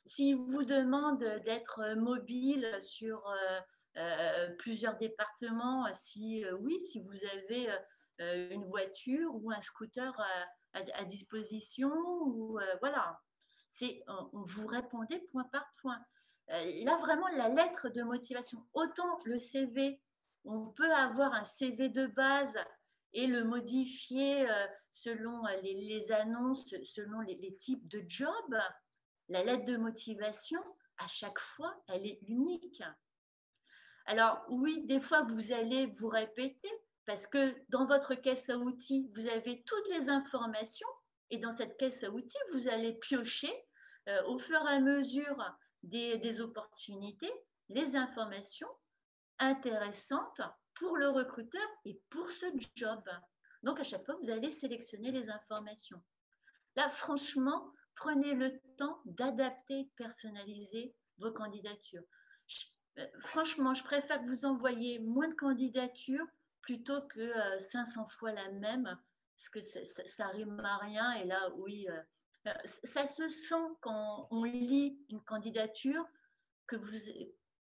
S'il vous demande d'être mobile sur plusieurs départements, si vous avez une voiture ou un scooter à disposition, ou voilà. Vous répondez point par point. Là, vraiment, la lettre de motivation. Autant le CV, on peut avoir un CV de base et le modifier selon les annonces, selon les types de jobs. La lettre de motivation, à chaque fois, elle est unique. Alors, oui, des fois, vous allez vous répéter parce que dans votre caisse à outils, vous avez toutes les informations et dans cette caisse à outils, vous allez piocher au fur et à mesure des opportunités, les informations intéressantes pour le recruteur et pour ce job. Donc, à chaque fois, vous allez sélectionner les informations. Là, franchement, prenez le temps d'adapter, de personnaliser vos candidatures. Franchement, je préfère que vous envoyiez moins de candidatures plutôt que 500 fois la même, parce que ça rime à rien. Et là, oui, ça se sent quand on lit une candidature que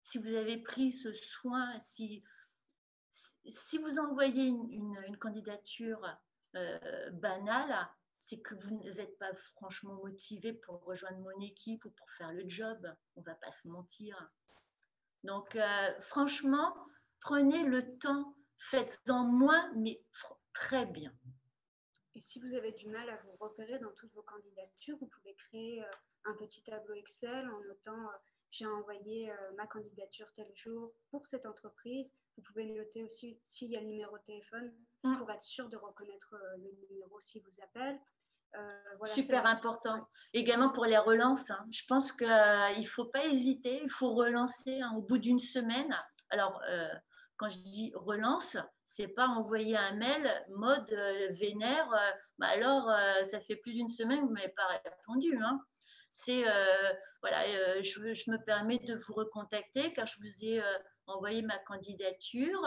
si vous avez pris ce soin, si vous envoyez une candidature banale, c'est que vous n'êtes pas franchement motivé pour rejoindre mon équipe ou pour faire le job. On ne va pas se mentir. Donc, franchement, prenez le temps, faites-en moins, mais très bien. Et si vous avez du mal à vous repérer dans toutes vos candidatures, vous pouvez créer un petit tableau Excel en notant j'ai envoyé ma candidature tel jour pour cette entreprise. Vous pouvez noter aussi s'il y a le numéro de téléphone pour être sûr de reconnaître le numéro s'il vous appelle. Voilà, super important. Ouais. Également pour les relances, hein. Je pense qu'il ne faut pas hésiter, il faut relancer au bout d'une semaine. Alors, quand je dis relance, ce n'est pas envoyer un mail mode vénère, alors ça fait plus d'une semaine que vous ne m'avez pas répondu. Hein. C'est, voilà, je me permets de vous recontacter car je vous ai envoyé ma candidature.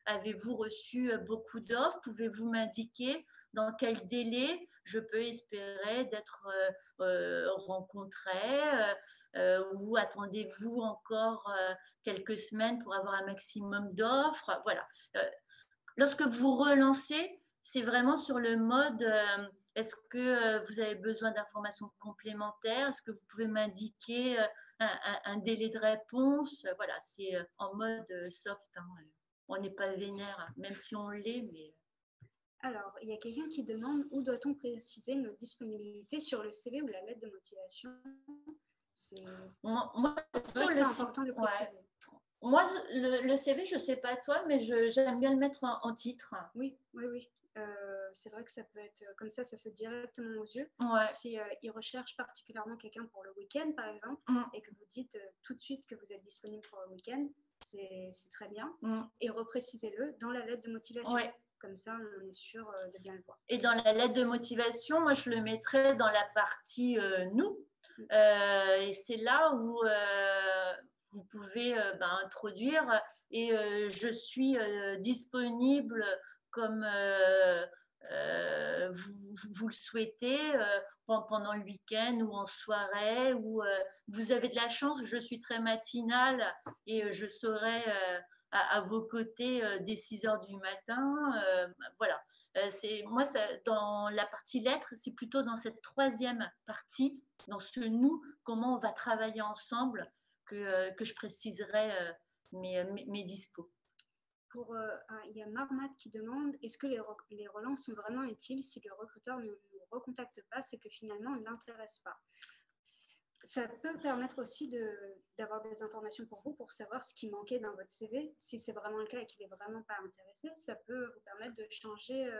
Avez-vous reçu beaucoup d'offres? Pouvez-vous m'indiquer dans quel délai je peux espérer d'être rencontrée ou attendez-vous encore quelques semaines pour avoir un maximum d'offres? Voilà. Lorsque vous relancez, c'est vraiment sur le mode est-ce que vous avez besoin d'informations complémentaires? Est-ce que vous pouvez m'indiquer un délai de réponse? Voilà, c'est en mode soft. Hein. On n'est pas vénère, même si on l'est, mais... Alors, il y a quelqu'un qui demande où doit-on préciser nos disponibilités sur le CV ou la lettre de motivation? C'est important de le préciser. Ouais. Moi, le CV, je ne sais pas toi, mais j'aime bien le mettre en titre. Oui. C'est vrai que ça peut être comme ça saute directement aux yeux. Ouais. Si ils recherchent particulièrement quelqu'un pour le week-end, par exemple, et que vous dites tout de suite que vous êtes disponible pour le week-end, c'est très bien. Et reprécisez-le dans la lettre de motivation. Ouais. Comme ça, on est sûr de bien le voir. Et dans la lettre de motivation, moi, je le mettrais dans la partie nous. Et c'est là où vous pouvez introduire et je suis disponible comme vous le souhaitez pendant le week-end ou en soirée ou vous avez de la chance, je suis très matinale et je serai à vos côtés dès 6 heures du matin. Voilà. Moi, dans la partie lettres, c'est plutôt dans cette troisième partie, dans ce nous, comment on va travailler ensemble, que je préciserai mes dispos. Il y a Marmat qui demande est-ce que les relances sont vraiment utiles si le recruteur ne nous recontacte pas, c'est que finalement on ne l'intéresse pas. Ça peut permettre aussi d'avoir des informations pour vous pour savoir ce qui manquait dans votre CV. Si c'est vraiment le cas et qu'il n'est vraiment pas intéressé, ça peut vous permettre de changer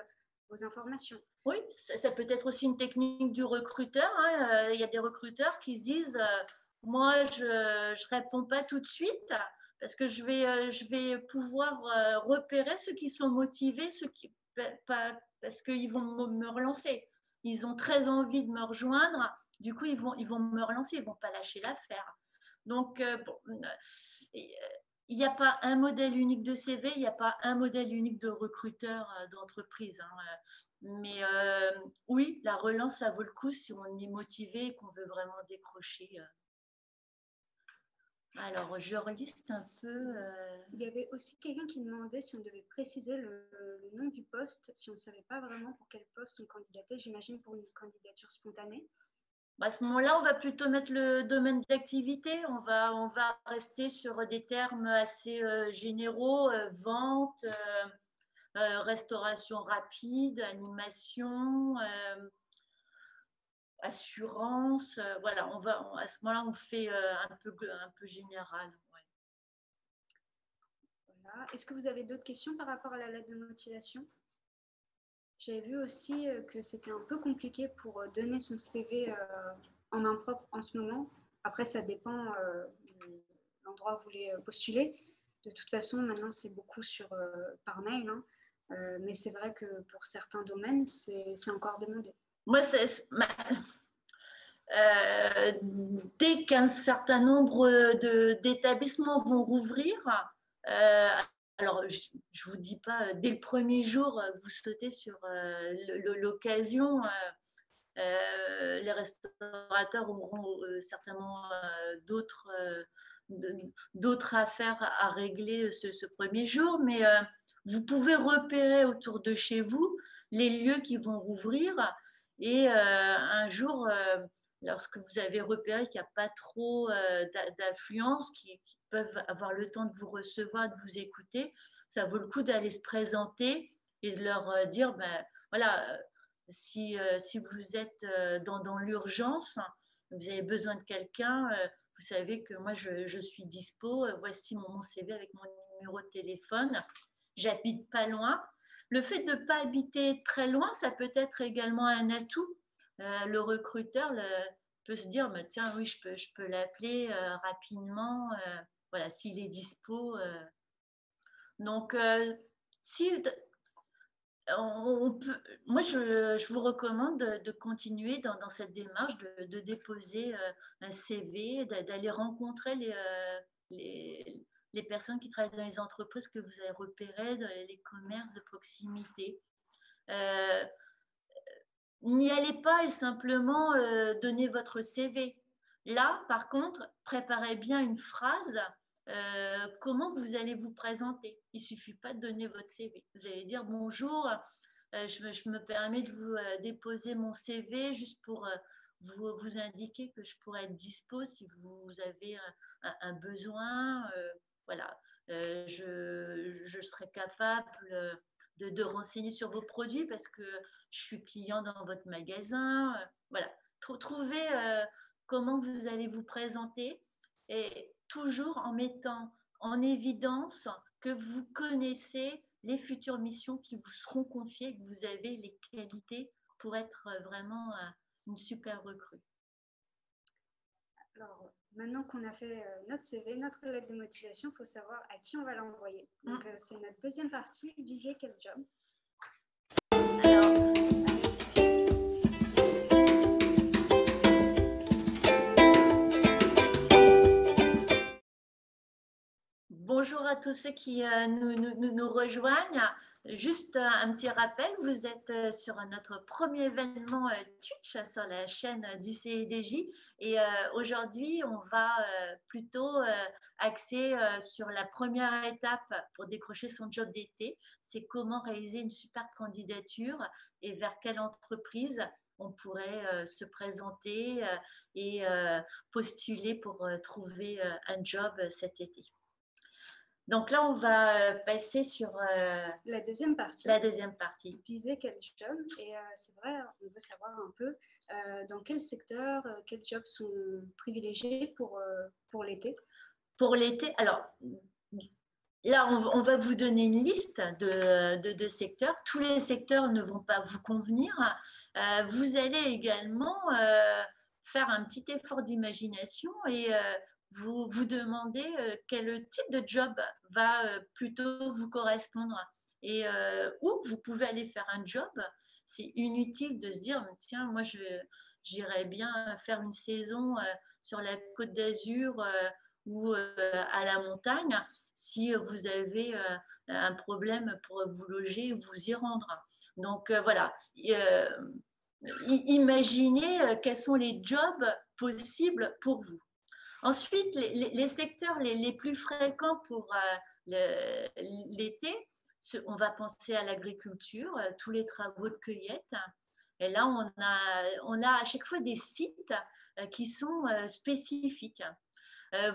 vos informations. Oui, ça peut être aussi une technique du recruteur. Hein. Il y a des recruteurs qui se disent moi, je ne réponds pas tout de suite parce que je vais pouvoir repérer ceux qui sont motivés, ceux qui pas parce qu'ils vont me relancer. Ils ont très envie de me rejoindre. Du coup, ils vont me relancer, ils ne vont pas lâcher l'affaire. Donc, il n'y a pas un modèle unique de CV, il n'y a pas un modèle unique de recruteur d'entreprise. Hein. Mais oui, la relance, ça vaut le coup si on est motivé et qu'on veut vraiment décrocher. Alors, je reliste un peu. Il y avait aussi quelqu'un qui demandait si on devait préciser le nom du poste, si on ne savait pas vraiment pour quel poste on candidatait, j'imagine pour une candidature spontanée. À ce moment-là, on va plutôt mettre le domaine d'activité. On va rester sur des termes assez généraux, vente, restauration rapide, animation, assurance. Voilà, à ce moment-là, on fait un peu général. Ouais. Voilà. Est-ce que vous avez d'autres questions par rapport à la lettre de motivation ? J'avais vu aussi que c'était un peu compliqué pour donner son CV en main propre en ce moment. Après, ça dépend de l'endroit où vous voulez postuler. De toute façon, maintenant, c'est beaucoup par mail. Hein. Mais c'est vrai que pour certains domaines, c'est encore demandé. Moi, dès qu'un certain nombre d'établissements vont rouvrir, alors je ne vous dis pas dès le premier jour, vous sautez sur l'occasion. Les restaurateurs auront certainement d'autres affaires à régler ce premier jour, mais vous pouvez repérer autour de chez vous les lieux qui vont rouvrir et un jour, lorsque vous avez repéré qu'il n'y a pas trop d'affluence, qui peuvent avoir le temps de vous recevoir, de vous écouter, ça vaut le coup d'aller se présenter et de leur dire, ben, voilà, si vous êtes dans l'urgence, vous avez besoin de quelqu'un, vous savez que moi je suis dispo, voici mon CV avec mon numéro de téléphone, j'habite pas loin. Le fait de ne pas habiter très loin, ça peut être également un atout. Le recruteur peut se dire, bah, tiens, oui, je peux l'appeler rapidement, voilà, s'il est dispo. Donc, moi, je vous recommande de continuer dans cette démarche, de déposer un CV, d'aller rencontrer les personnes qui travaillent dans les entreprises que vous avez repérées, dans les commerces de proximité. N'y allez pas et simplement donnez votre CV. Là, par contre, préparez bien une phrase. Comment vous allez vous présenter. Il ne suffit pas de donner votre CV. Vous allez dire bonjour, je me permets de vous déposer mon CV juste pour vous indiquer que je pourrais être dispo si vous avez un besoin. Voilà, je serai capable de renseigner sur vos produits parce que je suis client dans votre magasin. Voilà, trouvez comment vous allez vous présenter et toujours en mettant en évidence que vous connaissez les futures missions qui vous seront confiées, que vous avez les qualités pour être vraiment une super recrue. Alors, maintenant qu'on a fait notre CV, notre lettre de motivation, il faut savoir à qui on va l'envoyer. Donc, c'est notre deuxième partie, viser quel job. Alors, bonjour à tous ceux qui nous rejoignent. Juste un petit rappel, vous êtes sur notre premier événement Twitch sur la chaîne du CEDJ et aujourd'hui on va plutôt axer sur la première étape pour décrocher son job d'été, c'est comment réaliser une super candidature et vers quelle entreprise on pourrait se présenter et postuler pour trouver un job cet été. Donc là, on va passer sur la deuxième partie. Viser quel job. Et c'est vrai, on veut savoir un peu dans quel secteur, quels jobs sont privilégiés pour l'été. Pour l'été, alors là, on va vous donner une liste de secteurs. Tous les secteurs ne vont pas vous convenir. Vous allez également faire un petit effort d'imagination et vous demandez quel type de job va plutôt vous correspondre et où vous pouvez aller faire un job. C'est inutile de se dire tiens, moi j'irais bien faire une saison sur la Côte d'Azur ou à la montagne si vous avez un problème pour vous loger ou vous y rendre. Donc voilà, imaginez quels sont les jobs possibles pour vous. Ensuite, les secteurs les plus fréquents pour l'été, on va penser à l'agriculture, tous les travaux de cueillette. Et là, on a à chaque fois des sites qui sont spécifiques.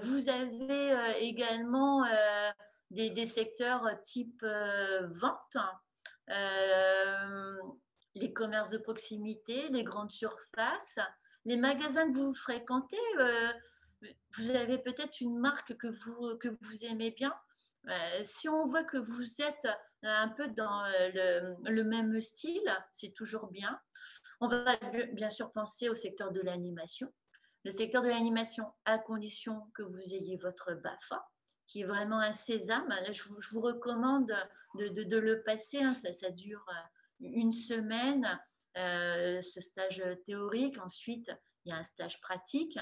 Vous avez également des secteurs type vente, les commerces de proximité, les grandes surfaces, les magasins que vous fréquentez. Vous avez peut-être une marque que vous aimez bien. Si on voit que vous êtes un peu dans le même style, c'est toujours bien. On va bien sûr penser au secteur de l'animation, le secteur de l'animation, à condition que vous ayez votre BAFA, qui est vraiment un sésame. Là, je vous recommande de le passer, hein. Ça dure une semaine, ce stage théorique. Ensuite, il y a un stage pratique.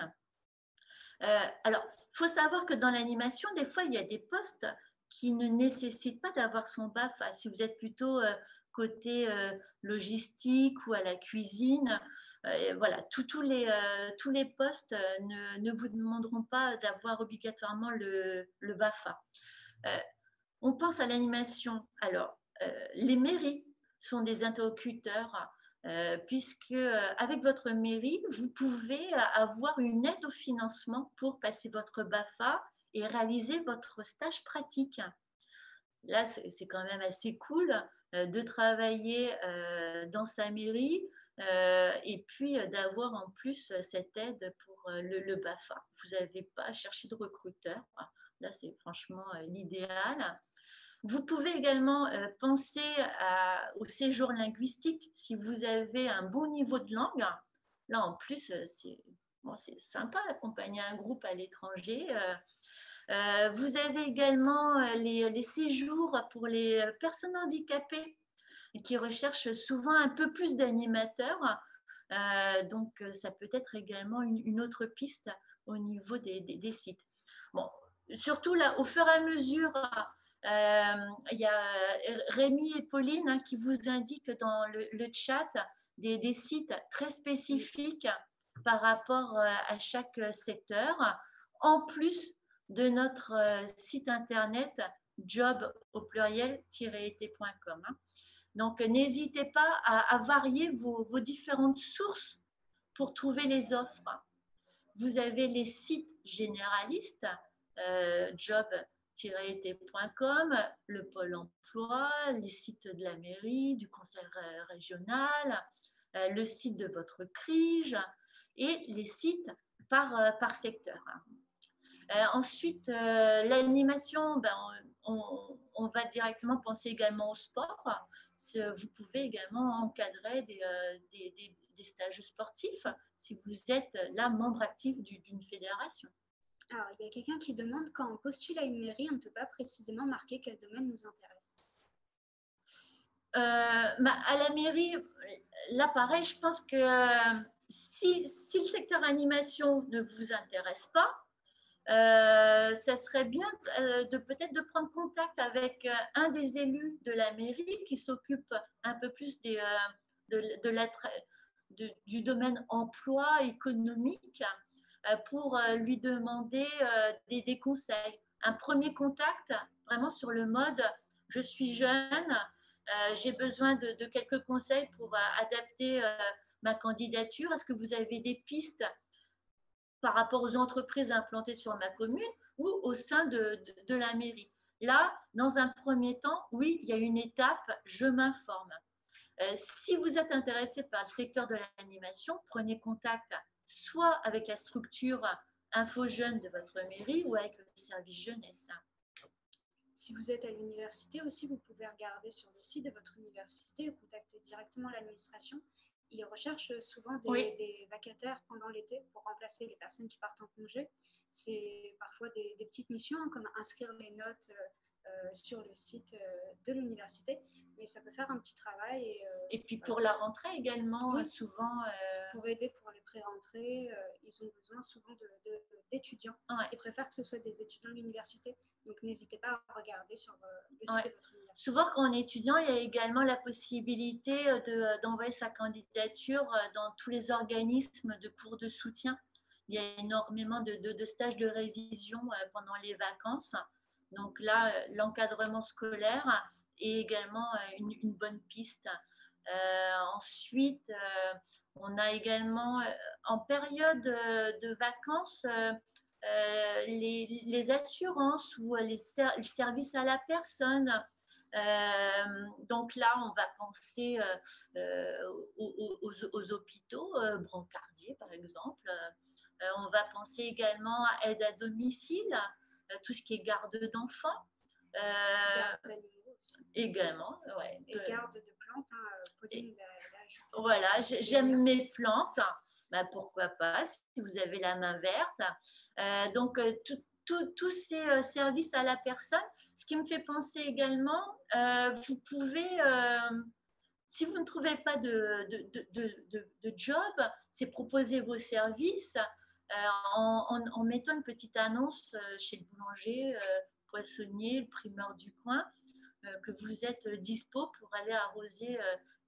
Alors, il faut savoir que dans l'animation, des fois, il y a des postes qui ne nécessitent pas d'avoir son BAFA. Si vous êtes plutôt côté logistique ou à la cuisine, voilà, tous les postes ne vous demanderont pas d'avoir obligatoirement le BAFA. On pense à l'animation. Alors, les mairies sont des interlocuteurs puisque avec votre mairie, vous pouvez avoir une aide au financement pour passer votre BAFA et réaliser votre stage pratique. Là, c'est quand même assez cool de travailler dans sa mairie et puis d'avoir en plus cette aide pour le BAFA. Vous n'avez pas à chercher de recruteur. Là, c'est franchement l'idéal. Vous pouvez également penser au séjour linguistique si vous avez un bon niveau de langue. Là, en plus, c'est sympa d'accompagner un groupe à l'étranger. Vous avez également les séjours pour les personnes handicapées qui recherchent souvent un peu plus d'animateurs. Donc, ça peut être également une autre piste au niveau des sites. Bon, surtout là, au fur et à mesure, il y a Rémi et Pauline qui vous indiquent dans le chat des sites très spécifiques par rapport à chaque secteur, en plus de notre site internet job au pluriel-et.com. Donc, n'hésitez pas à varier vos différentes sources pour trouver les offres. Vous avez les sites généralistes, job-et.com, le Pôle emploi, les sites de la mairie, du conseil régional, le site de votre CRIJ et les sites par secteur. Ensuite, l'animation, on va directement penser également au sport. Vous pouvez également encadrer des stages sportifs si vous êtes là membre actif d'une fédération. Alors, il y a quelqu'un qui demande, quand on postule à une mairie, on ne peut pas précisément marquer quel domaine nous intéresse. À la mairie, là pareil, je pense que si le secteur animation ne vous intéresse pas, ça serait bien peut-être de prendre contact avec un des élus de la mairie qui s'occupe un peu plus du domaine emploi économique pour lui demander des conseils. Un premier contact vraiment sur le mode « je suis jeune, j'ai besoin de quelques conseils pour adapter ma candidature. Est-ce que vous avez des pistes par rapport aux entreprises implantées sur ma commune ou au sein de la mairie ?» Là, dans un premier temps, oui, il y a une étape, je m'informe. Si vous êtes intéressé par le secteur de l'animation, prenez contact soit avec la structure Info Jeunes de votre mairie ou avec le service jeunesse. Si vous êtes à l'université aussi, vous pouvez regarder sur le site de votre université ou contacter directement l'administration. Ils recherchent souvent des vacataires pendant l'été pour remplacer les personnes qui partent en congé. C'est parfois des petites missions comme inscrire les notes sur le site de l'université, mais ça peut faire un petit travail. Et puis pour la rentrée également, oui. Souvent… Pour aider pour les pré-rentrées, ils ont besoin souvent d'étudiants. Ouais. Ils préfèrent que ce soit des étudiants de l'université, donc n'hésitez pas à regarder sur le site de votre université. Souvent quand on est étudiant, il y a également la possibilité d'envoyer sa candidature dans tous les organismes de cours de soutien. Il y a énormément de stages de révision pendant les vacances. Donc là, l'encadrement scolaire est également une bonne piste. Ensuite, on a également, en période de vacances, les assurances ou les services à la personne. Donc là, on va penser aux hôpitaux, brancardiers par exemple. On va penser également à aide à domicile, tout ce qui est garde d'enfants. Garde d'animaux aussi. Également, ouais. Et garde de plantes, Pauline l'a ajouté. Voilà, j'aime mes plantes. bah, pourquoi pas, si vous avez la main verte. Donc, tous ces services à la personne. Ce qui me fait penser également, vous pouvez, si vous ne trouvez pas de job, c'est proposer vos services en mettant une petite annonce chez le boulanger, poissonnier, le primeur du coin, que vous êtes dispo pour aller arroser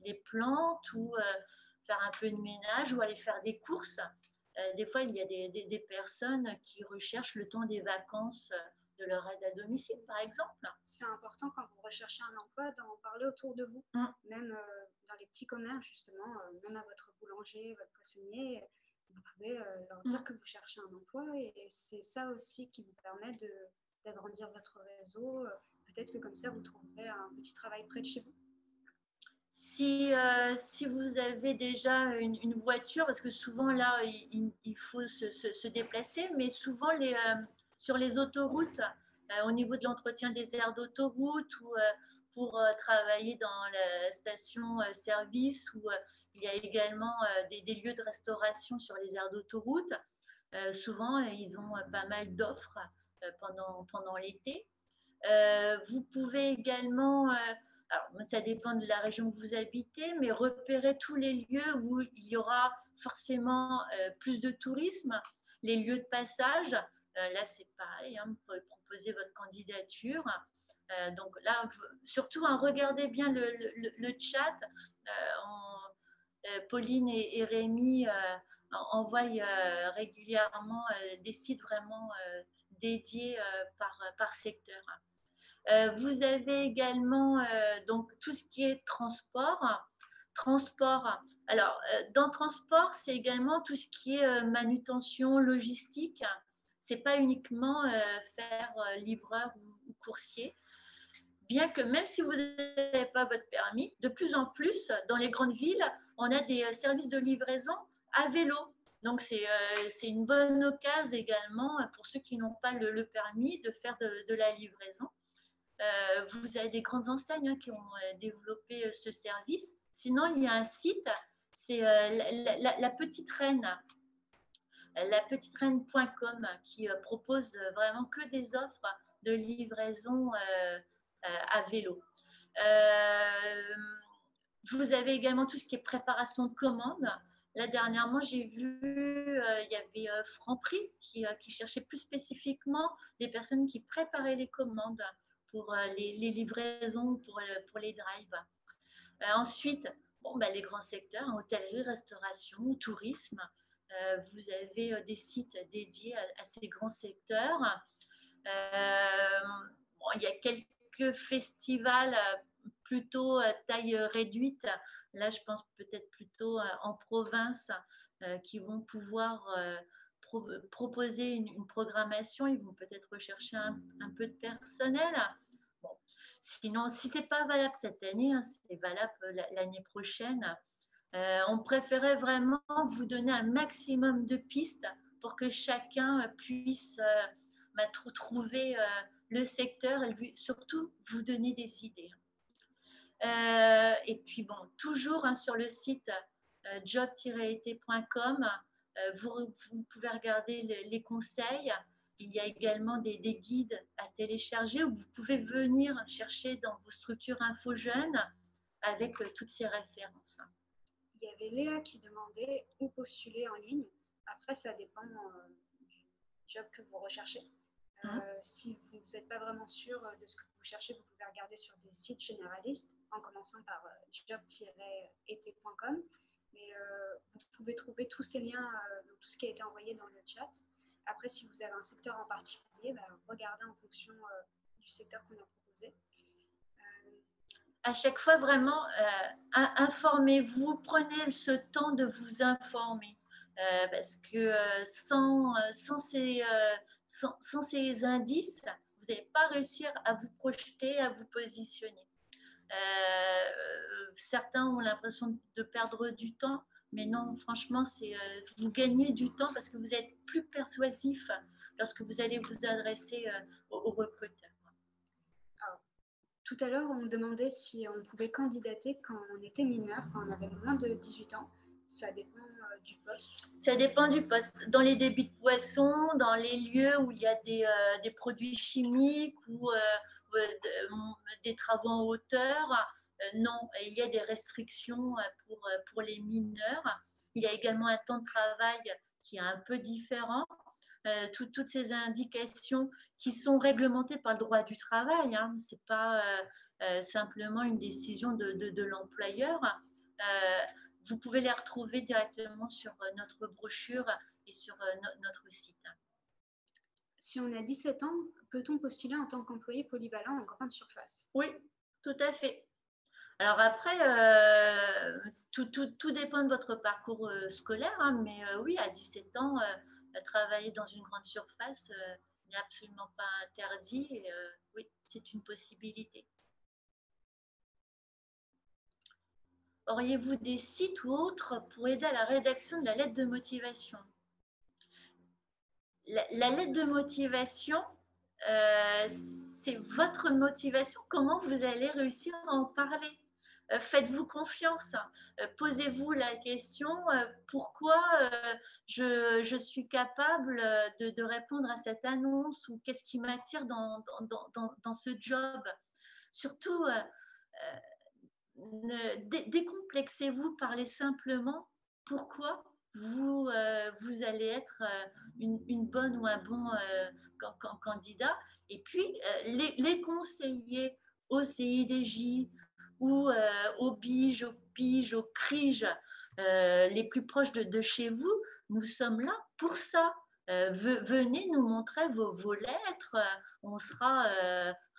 les plantes ou faire un peu de ménage ou aller faire des courses. Des fois, il y a des personnes qui recherchent le temps des vacances de leur aide à domicile, par exemple. C'est important quand vous recherchez un emploi d'en parler autour de vous, même dans les petits commerces, justement, même à votre boulanger, votre poissonnier, vous pouvez leur dire que vous cherchez un emploi et c'est ça aussi qui vous permet d'agrandir votre réseau. Peut-être que comme ça, vous trouverez un petit travail près de chez vous. Si vous avez déjà une voiture, parce que souvent là, il faut se déplacer, mais souvent sur les autoroutes, au niveau de l'entretien des aires d'autoroute ou pour travailler dans la station-service, où il y a également des lieux de restauration sur les aires d'autoroute, souvent ils ont pas mal d'offres pendant l'été. Vous pouvez également, alors ça dépend de la région où vous habitez, mais repérer tous les lieux où il y aura forcément plus de tourisme, les lieux de passage. Là, c'est pareil, vous pouvez proposer votre candidature. Donc là, surtout, regardez bien le chat. Pauline et Rémi envoient régulièrement des sites vraiment dédiés par secteur. Vous avez également donc tout ce qui est transport. Alors, dans transport, c'est également tout ce qui est manutention, logistique. Ce n'est pas uniquement faire livreur ou coursier. Bien que même si vous n'avez pas votre permis, de plus en plus, dans les grandes villes, on a des services de livraison à vélo. Donc, c'est une bonne occasion également pour ceux qui n'ont pas le permis de faire de la livraison. Vous avez des grandes enseignes qui ont développé ce service. Sinon, il y a un site, c'est la Petite Reine, lapetitereine.com, qui propose vraiment que des offres de livraison à vélo. Vous avez également tout ce qui est préparation de commandes. Là, dernièrement, j'ai vu, il y avait Franprix qui cherchait plus spécifiquement des personnes qui préparaient les commandes pour les livraisons, pour les drives. Ensuite, les grands secteurs, hôtellerie, restauration, tourisme. Vous avez des sites dédiés à ces grands secteurs. Il y a quelques festivals plutôt taille réduite. Là, je pense peut-être plutôt en province qui vont pouvoir proposer une programmation. Ils vont peut-être rechercher un peu de personnel. Bon. Sinon, si ce n'est pas valable cette année, c'est valable l'année prochaine. On préférait vraiment vous donner un maximum de pistes pour que chacun puisse trouver le secteur et surtout vous donner des idées. Et puis toujours sur le site job-été.com, vous pouvez regarder les conseils. Il y a également des guides à télécharger où vous pouvez venir chercher dans vos structures info jeunes avec toutes ces références. Il y avait Léa qui demandait où postuler en ligne. Après, ça dépend du job que vous recherchez. Si vous n'êtes pas vraiment sûr de ce que vous cherchez, vous pouvez regarder sur des sites généralistes en commençant par job-été.com. Mais vous pouvez trouver tous ces liens, tout ce qui a été envoyé dans le chat. Après, si vous avez un secteur en particulier, regardez en fonction du secteur qu'on a proposé. À chaque fois, vraiment, informez-vous, prenez ce temps de vous informer. Parce que sans ces indices, vous n'allez pas réussir à vous projeter, à vous positionner. Certains ont l'impression de perdre du temps, mais non, franchement, vous gagnez du temps parce que vous êtes plus persuasif lorsque vous allez vous adresser aux recruteurs. Tout à l'heure, on me demandait si on pouvait candidater quand on était mineur, quand on avait moins de 18 ans. Ça dépend du poste. Ça dépend du poste. Dans les débits de poissons, dans les lieux où il y a des produits chimiques ou des travaux en hauteur, non, il y a des restrictions pour les mineurs. Il y a également un temps de travail qui est un peu différent. Toutes ces indications qui sont réglementées par le droit du travail, hein. Ce n'est pas simplement une décision de l'employeur. Vous pouvez les retrouver directement sur notre brochure et sur notre site. Si on a 17 ans, peut-on postuler en tant qu'employé polyvalent en grande surface? Oui, tout à fait. Alors après, tout dépend de votre parcours scolaire, hein, mais oui, à 17 ans, travailler dans une grande surface n'est absolument pas interdit. Et, oui, c'est une possibilité. Auriez-vous des sites ou autres pour aider à la rédaction de la lettre de motivation? La lettre de motivation, c'est votre motivation. Comment vous allez réussir à en parler? Faites-vous confiance. Posez-vous la question pourquoi je suis capable de répondre à cette annonce ou qu'est-ce qui m'attire dans ce job. Surtout, décomplexez-vous, parlez simplement pourquoi vous allez être une bonne ou un bon candidat. Et puis, les conseillers au CIDJ ou aux BIJ, aux PIJ, aux CRIJ, les plus proches de chez vous, nous sommes là pour ça. Venez nous montrer vos lettres. On sera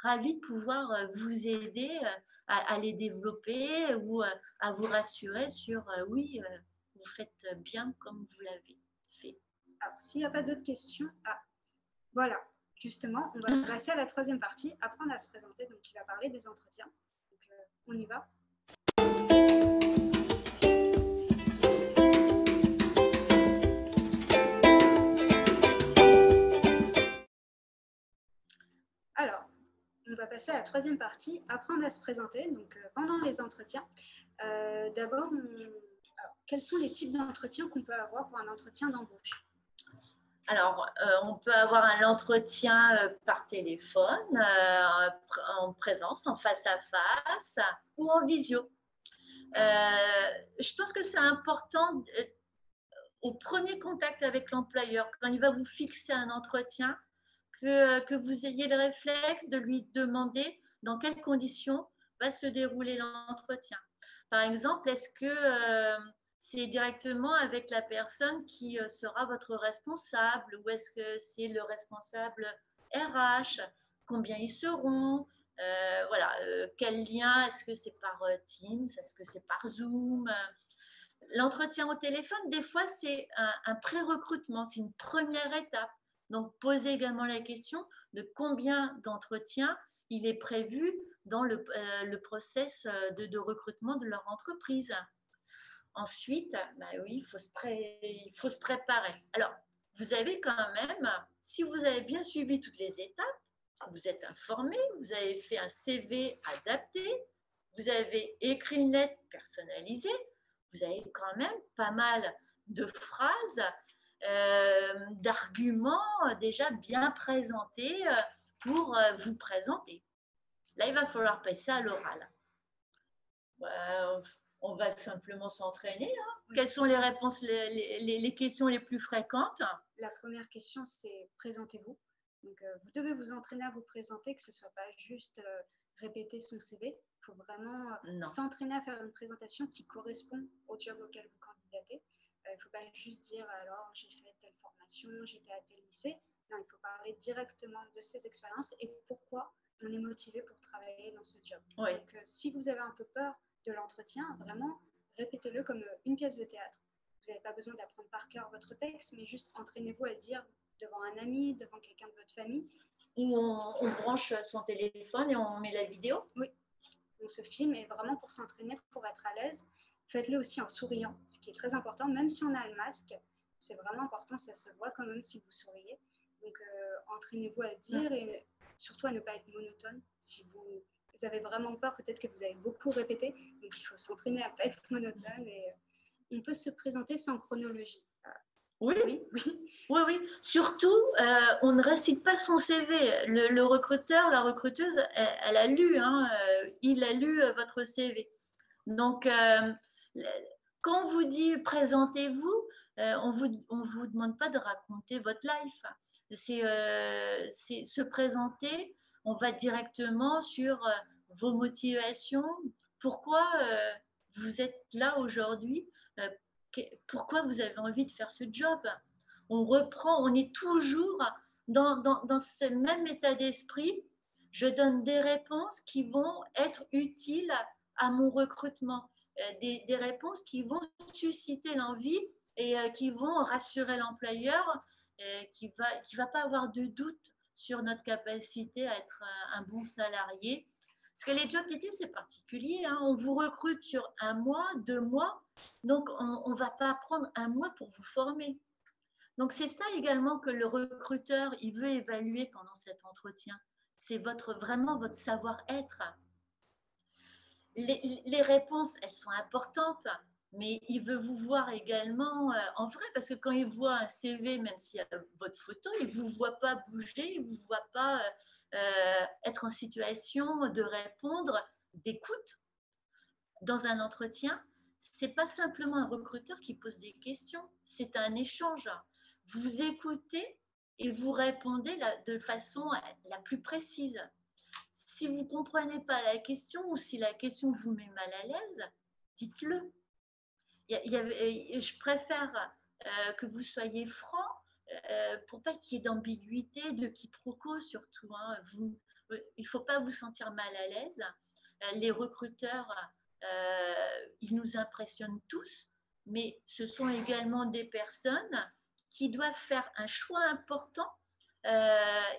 ravis de pouvoir vous aider à les développer ou à vous rassurer sur oui, vous faites bien comme vous l'avez fait. Alors, s'il n'y a pas d'autres questions, voilà, justement, on va passer à la troisième partie, apprendre à se présenter, donc qui va parler des entretiens. Donc, on y va. Alors, on va passer à la troisième partie, apprendre à se présenter. Donc, pendant les entretiens, d'abord, quels sont les types d'entretiens qu'on peut avoir pour un entretien d'embauche? Alors, on peut avoir un entretien par téléphone, en présence, en face à face ou en visio. Je pense que c'est important au premier contact avec l'employeur, quand il va vous fixer un entretien, que vous ayez le réflexe de lui demander dans quelles conditions va se dérouler l'entretien. Par exemple, est-ce que c'est directement avec la personne qui sera votre responsable ou est-ce que c'est le responsable RH? Combien ils seront? Voilà, quel lien? Est-ce que c'est par Teams? Est-ce que c'est par Zoom? L'entretien au téléphone, des fois, c'est un pré-recrutement, c'est une première étape. Donc, posez également la question de combien d'entretiens il est prévu dans le process de recrutement de leur entreprise. Ensuite, oui, il faut se préparer. Alors, vous avez quand même, si vous avez bien suivi toutes les étapes, vous êtes informé, vous avez fait un CV adapté, vous avez écrit une lettre personnalisée, vous avez quand même pas mal de phrases, d'arguments déjà bien présentés pour vous présenter. Là, il va falloir passer à l'oral. On va simplement s'entraîner. Hein. Oui. Quelles sont les réponses, les questions les plus fréquentes? La première question, c'est présentez-vous. Donc, vous devez vous entraîner à vous présenter, que ce ne soit pas juste répéter son CV. Il faut vraiment s'entraîner à faire une présentation qui correspond au job auquel vous candidatez. Il ne faut pas juste dire alors j'ai fait telle formation, j'étais à tel lycée. Non, il faut parler directement de ses expériences et pourquoi on est motivé pour travailler dans ce job. Oui. Donc, si vous avez un peu peur de l'entretien, vraiment répétez-le comme une pièce de théâtre. Vous n'avez pas besoin d'apprendre par cœur votre texte, mais juste entraînez-vous à le dire devant un ami, devant quelqu'un de votre famille. Ou on branche son téléphone et on met la vidéo. Oui, on se filme et vraiment pour s'entraîner, pour être à l'aise, faites-le aussi en souriant, ce qui est très important, même si on a le masque, c'est vraiment important, ça se voit quand même si vous souriez. Donc, entraînez-vous à le dire et surtout à ne pas être monotone. Si vous avez vraiment peur, peut-être que vous avez beaucoup répété, donc il faut s'entraîner à ne pas être monotone et on peut se présenter sans chronologie. Oui, Oui, oui. oui, oui. Surtout, on ne récite pas son CV. Le recruteur, la recruteuse, elle a lu, hein, il a lu votre CV. Donc, quand on vous dit présentez-vous, on vous demande pas de raconter votre life. C'est se présenter. On va directement sur vos motivations. Pourquoi vous êtes là aujourd'hui? Pourquoi vous avez envie de faire ce job? On reprend, on est toujours dans ce même état d'esprit. Je donne des réponses qui vont être utiles à mon recrutement, des réponses qui vont susciter l'envie et qui vont rassurer l'employeur, qui va pas avoir de doute sur notre capacité à être un bon salarié. Parce que les job dating, c'est particulier, hein. On vous recrute sur 1 mois, 2 mois, donc on ne va pas prendre 1 mois pour vous former. Donc c'est ça également que le recruteur il veut évaluer pendant cet entretien. C'est vraiment votre savoir-être. Les réponses, elles sont importantes, mais il veut vous voir également en vrai, parce que quand il voit un CV, même s'il y a votre photo, il ne vous voit pas bouger, il ne vous voit pas être en situation de répondre, d'écoute dans un entretien. Ce n'est pas simplement un recruteur qui pose des questions, c'est un échange. Vous écoutez et vous répondez de façon la plus précise. Si vous ne comprenez pas la question ou si la question vous met mal à l'aise, dites-le. Je préfère que vous soyez franc pour pas qu'il y ait d'ambiguïté, de quiproquo surtout. Hein. Il ne faut pas vous sentir mal à l'aise. Les recruteurs, ils nous impressionnent tous, mais ce sont également des personnes qui doivent faire un choix important.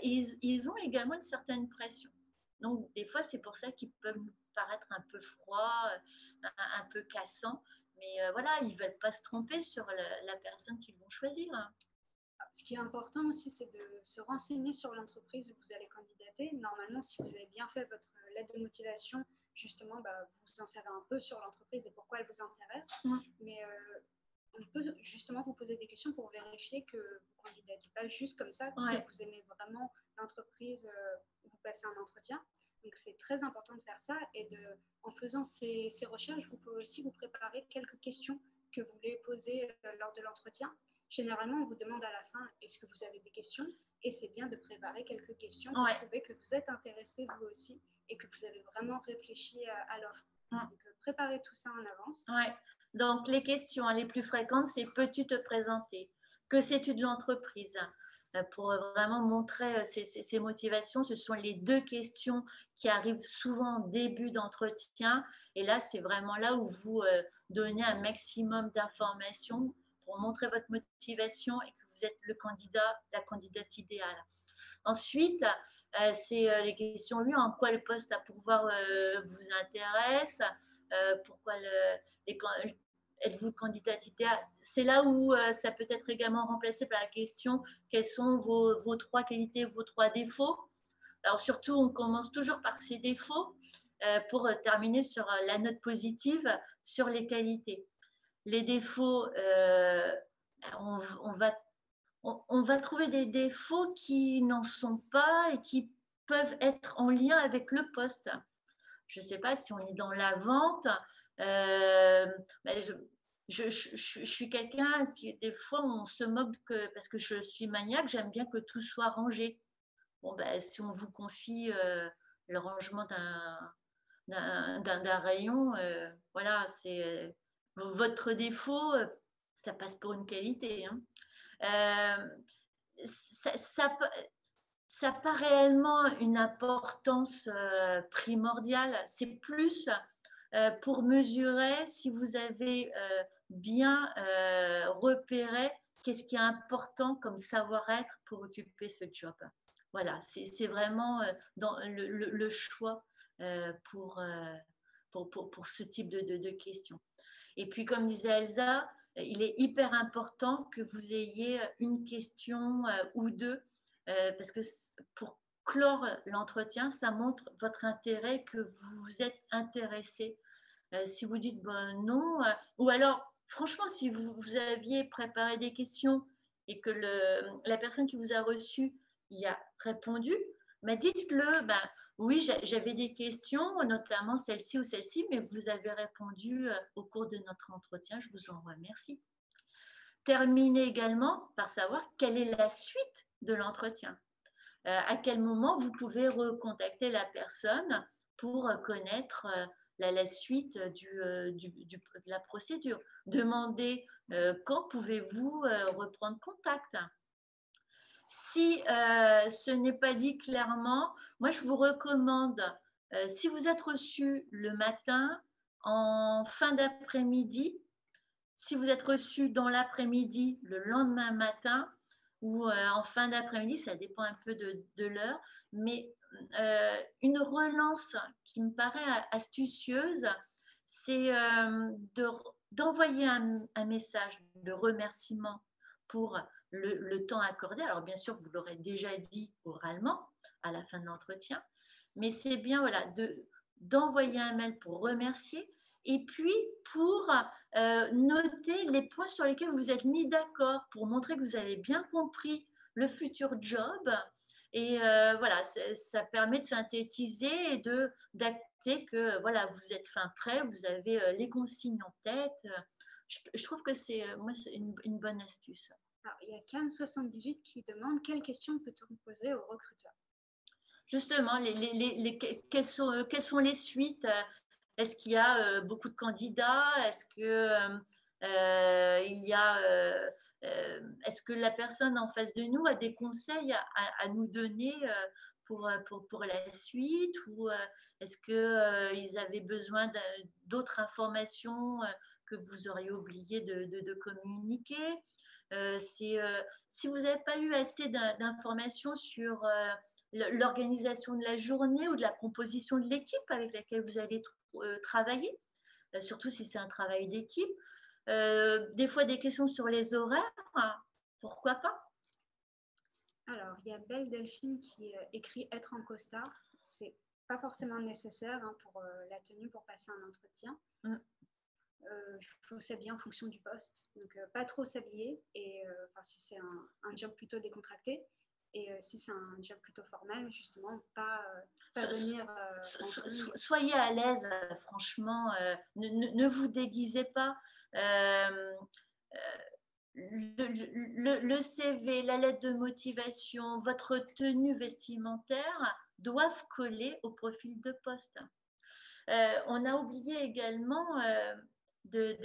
Ils ont également une certaine pression. Donc, des fois, c'est pour ça qu'ils peuvent nous paraître un peu froids, un peu cassants. Mais voilà, ils ne veulent pas se tromper sur la personne qu'ils vont choisir. Ce qui est important aussi, c'est de se renseigner sur l'entreprise où vous allez candidater. Normalement, si vous avez bien fait votre lettre de motivation, justement, vous en savez un peu sur l'entreprise et pourquoi elle vous intéresse. Mais on peut justement vous poser des questions pour vérifier que vous ne candidatez pas juste comme ça, que vous aimez vraiment l'entreprise où vous passez un entretien. Donc, c'est très important de faire ça. Et en faisant ces recherches, vous pouvez aussi vous préparer quelques questions que vous voulez poser lors de l'entretien. Généralement, on vous demande à la fin, est-ce que vous avez des questions? Et c'est bien de préparer quelques questions pour prouver que vous êtes intéressé vous aussi et que vous avez vraiment réfléchi à l'offre. Donc, préparez tout ça en avance. Donc, les questions les plus fréquentes, c'est peux-tu te présenter? Que sais-tu de l'entreprise? Pour vraiment montrer ces motivations, ce sont les 2 questions qui arrivent souvent en début d'entretien. Et là, c'est vraiment là où vous donnez un maximum d'informations pour montrer votre motivation et que vous êtes le candidat, la candidate idéale. Ensuite, c'est les questions, en quoi le poste à pourvoir vous intéresse, pourquoi êtes-vous candidate idéale? C'est là où ça peut être également remplacé par la question, quelles sont vos 3 qualités, vos 3 défauts? Alors surtout, on commence toujours par ces défauts pour terminer sur la note positive sur les qualités. Les défauts, on va trouver des défauts qui n'en sont pas et qui peuvent être en lien avec le poste. Je ne sais pas si on est dans la vente. Je suis quelqu'un qui, des fois, on se moque parce que je suis maniaque, j'aime bien que tout soit rangé. Bon, si on vous confie le rangement d'un rayon, voilà, c'est votre défaut, ça passe pour une qualité. Hein. Ça n'a pas réellement une importance primordiale. C'est plus pour mesurer si vous avez bien repéré qu'est-ce qui est important comme savoir-être pour occuper ce job. Voilà, c'est vraiment dans le choix pour ce type de questions. Et puis, comme disait Elsa, il est hyper important que vous ayez une question ou 2, parce que pour clore l'entretien, ça montre votre intérêt, que vous êtes intéressé. Si vous dites non, ou alors franchement, si vous aviez préparé des questions et que la personne qui vous a reçu y a répondu, mais dites-le, ben, oui, j'avais des questions, notamment celle-ci ou celle-ci, mais vous avez répondu au cours de notre entretien, je vous en remercie. Terminez également par savoir quelle est la suite de l'entretien. À quel moment vous pouvez recontacter la personne pour connaître la suite de la procédure. Demandez quand pouvez-vous reprendre contact. Si ce n'est pas dit clairement, moi je vous recommande, si vous êtes reçu le matin, en fin d'après-midi, si vous êtes reçu dans l'après-midi, le lendemain matin, ou en fin d'après-midi, ça dépend un peu de l'heure, mais une relance qui me paraît astucieuse, c'est d'envoyer un message de remerciement pour le temps accordé. Alors bien sûr, vous l'aurez déjà dit oralement à la fin de l'entretien, mais c'est bien voilà, d'envoyer un mail pour remercier et puis pour noter les points sur lesquels vous êtes mis d'accord, pour montrer que vous avez bien compris le futur job. Et voilà, ça permet de synthétiser et d'acter que voilà, vous êtes fin prêt, vous avez les consignes en tête. Je trouve que c'est une bonne astuce. Alors, il y a Cam78 qui demande quelles questions peut-on poser aux recruteurs? Justement, quelles sont les suites? Est-ce qu'il y a beaucoup de candidats? Est-ce que est-ce que la personne en face de nous a des conseils à nous donner pour la suite, ou est-ce qu'ils avaient besoin d'autres informations que vous auriez oublié de communiquer? Si vous n'avez pas eu assez d'informations sur l'organisation de la journée ou de la composition de l'équipe avec laquelle vous allez travailler, surtout si c'est un travail d'équipe. Des fois, des questions sur les horaires, pourquoi pas? Alors, il y a Belle Delphine qui écrit être en costard. C'est pas forcément nécessaire pour la tenue pour passer un entretien. Il faut s'habiller en fonction du poste. Donc, pas trop s'habiller, et si c'est un job plutôt décontracté. Et si c'est un job plutôt formel, justement, pas venir... soyez à l'aise, franchement, ne vous déguisez pas. Le CV, la lettre de motivation, votre tenue vestimentaire doivent coller au profil de poste. On a oublié également de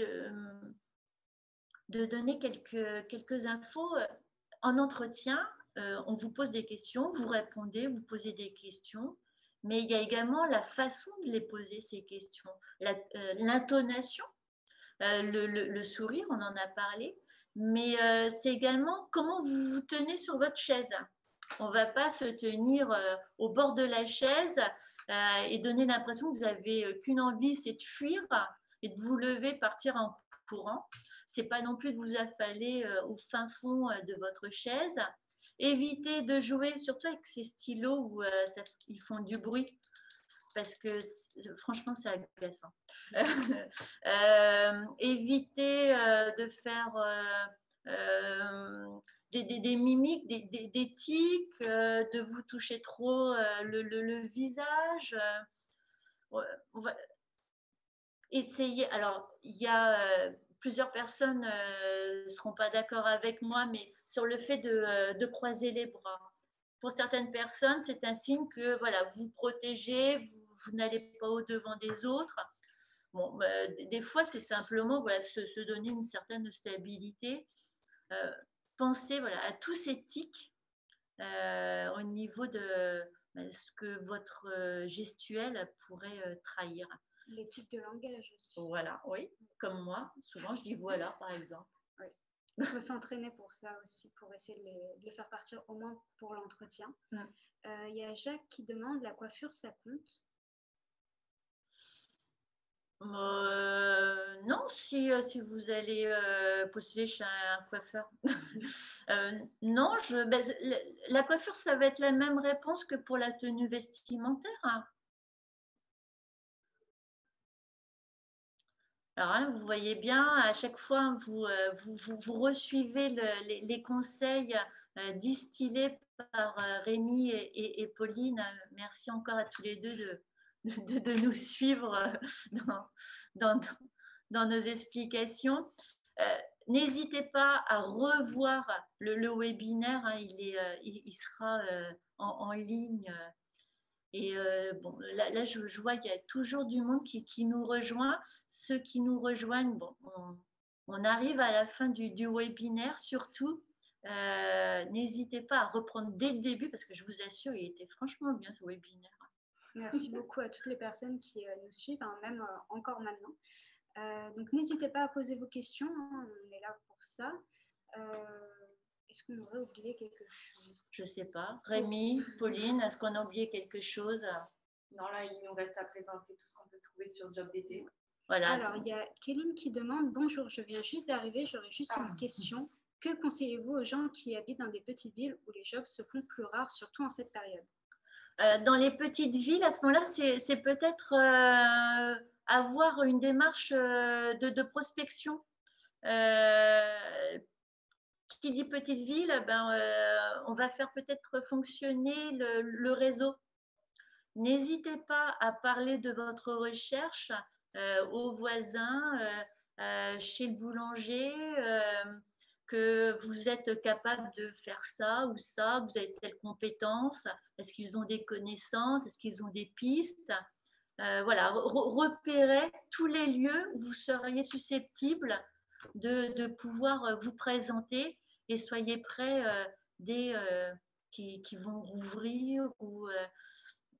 donner quelques infos en entretien. On vous pose des questions, vous répondez, vous posez des questions, mais il y a également la façon de les poser, ces questions, l'intonation, le sourire, on en a parlé, mais c'est également comment vous vous tenez sur votre chaise. On ne va pas se tenir au bord de la chaise et donner l'impression que vous n'avez qu'une envie, c'est de fuir et de vous lever, partir en courant. Ce n'est pas non plus de vous affaler au fin fond de votre chaise. Évitez de jouer, surtout avec ces stylos où ils font du bruit, parce que franchement, c'est agaçant. Évitez de faire des mimiques, des tics, de vous toucher trop le visage. Essayez. Alors, il y a... plusieurs personnes ne seront pas d'accord avec moi, mais sur le fait de croiser les bras. Pour certaines personnes, c'est un signe que voilà, vous protégez, vous n'allez pas au-devant des autres. Bon, des fois, c'est simplement voilà, se donner une certaine stabilité. Pensez voilà, à tous ces tics au niveau de ce que votre gestuelle pourrait trahir. Les types de langage aussi. Voilà, oui, comme moi. Souvent, je dis voilà, par exemple. Oui. Il faut s'entraîner pour ça aussi, pour essayer de les faire partir au moins pour l'entretien. Il y a Jacques qui demande, la coiffure, ça compte? Non, si vous allez postuler chez un coiffeur. Non, la coiffure, ça va être la même réponse que pour la tenue vestimentaire. Alors, hein, vous voyez bien, à chaque fois, vous resuivez les conseils distillés par Rémi et Pauline. Merci encore à tous les deux de nous suivre dans, dans nos explications. N'hésitez pas à revoir le webinaire, hein, il sera en ligne. Et bon, là je vois qu'il y a toujours du monde qui nous rejoint. Ceux qui nous rejoignent, bon, on arrive à la fin du webinaire. Surtout, n'hésitez pas à reprendre dès le début parce que je vous assure, il était franchement bien ce webinaire. Merci beaucoup à toutes les personnes qui nous suivent, hein, même encore maintenant. Donc, n'hésitez pas à poser vos questions, hein, on est là pour ça. Est-ce qu'on aurait oublié quelque chose? Je ne sais pas. Rémi, Pauline, est-ce qu'on a oublié quelque chose? Non, là, il nous reste à présenter tout ce qu'on peut trouver sur Job d'été. Voilà. Alors, il y a Kéline qui demande « Bonjour, je viens juste d'arriver, j'aurais juste une question. Que conseillez-vous aux gens qui habitent dans des petites villes où les jobs se font plus rares, surtout en cette période ?» Dans les petites villes, à ce moment-là, c'est peut-être avoir une démarche de prospection. Qui dit petite ville, on va faire peut-être fonctionner le réseau. N'hésitez pas à parler de votre recherche aux voisins, chez le boulanger, que vous êtes capable de faire ça ou ça, vous avez telle compétence, est-ce qu'ils ont des connaissances, est-ce qu'ils ont des pistes, voilà, repérez tous les lieux où vous seriez susceptible de pouvoir vous présenter et soyez prêts dès qui vont rouvrir.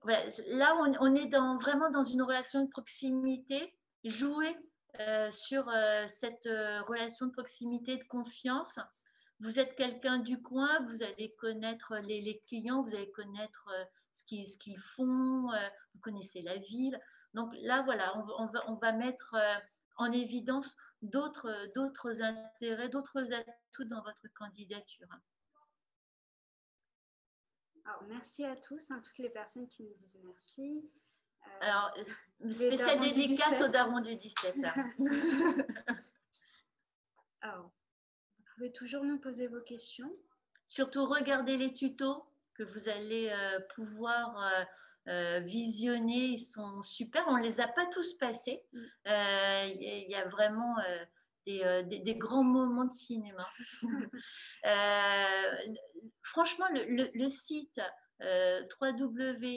Voilà. Là, on est vraiment dans une relation de proximité. Jouez sur cette relation de proximité, de confiance. Vous êtes quelqu'un du coin, vous allez connaître les clients, vous allez connaître ce qu'ils font, vous connaissez la ville. Donc là, voilà, on va mettre en évidence d'autres intérêts, d'autres atouts dans votre candidature. Alors, merci à tous, hein, toutes les personnes qui nous disent merci. Alors, spéciale dédicace au daron du 17. Alors, vous pouvez toujours nous poser vos questions. Surtout, regardez les tutos que vous allez pouvoir visionner. Ils sont super. On ne les a pas tous passés. Il y a vraiment des grands moments de cinéma. Franchement, le site www.job.com,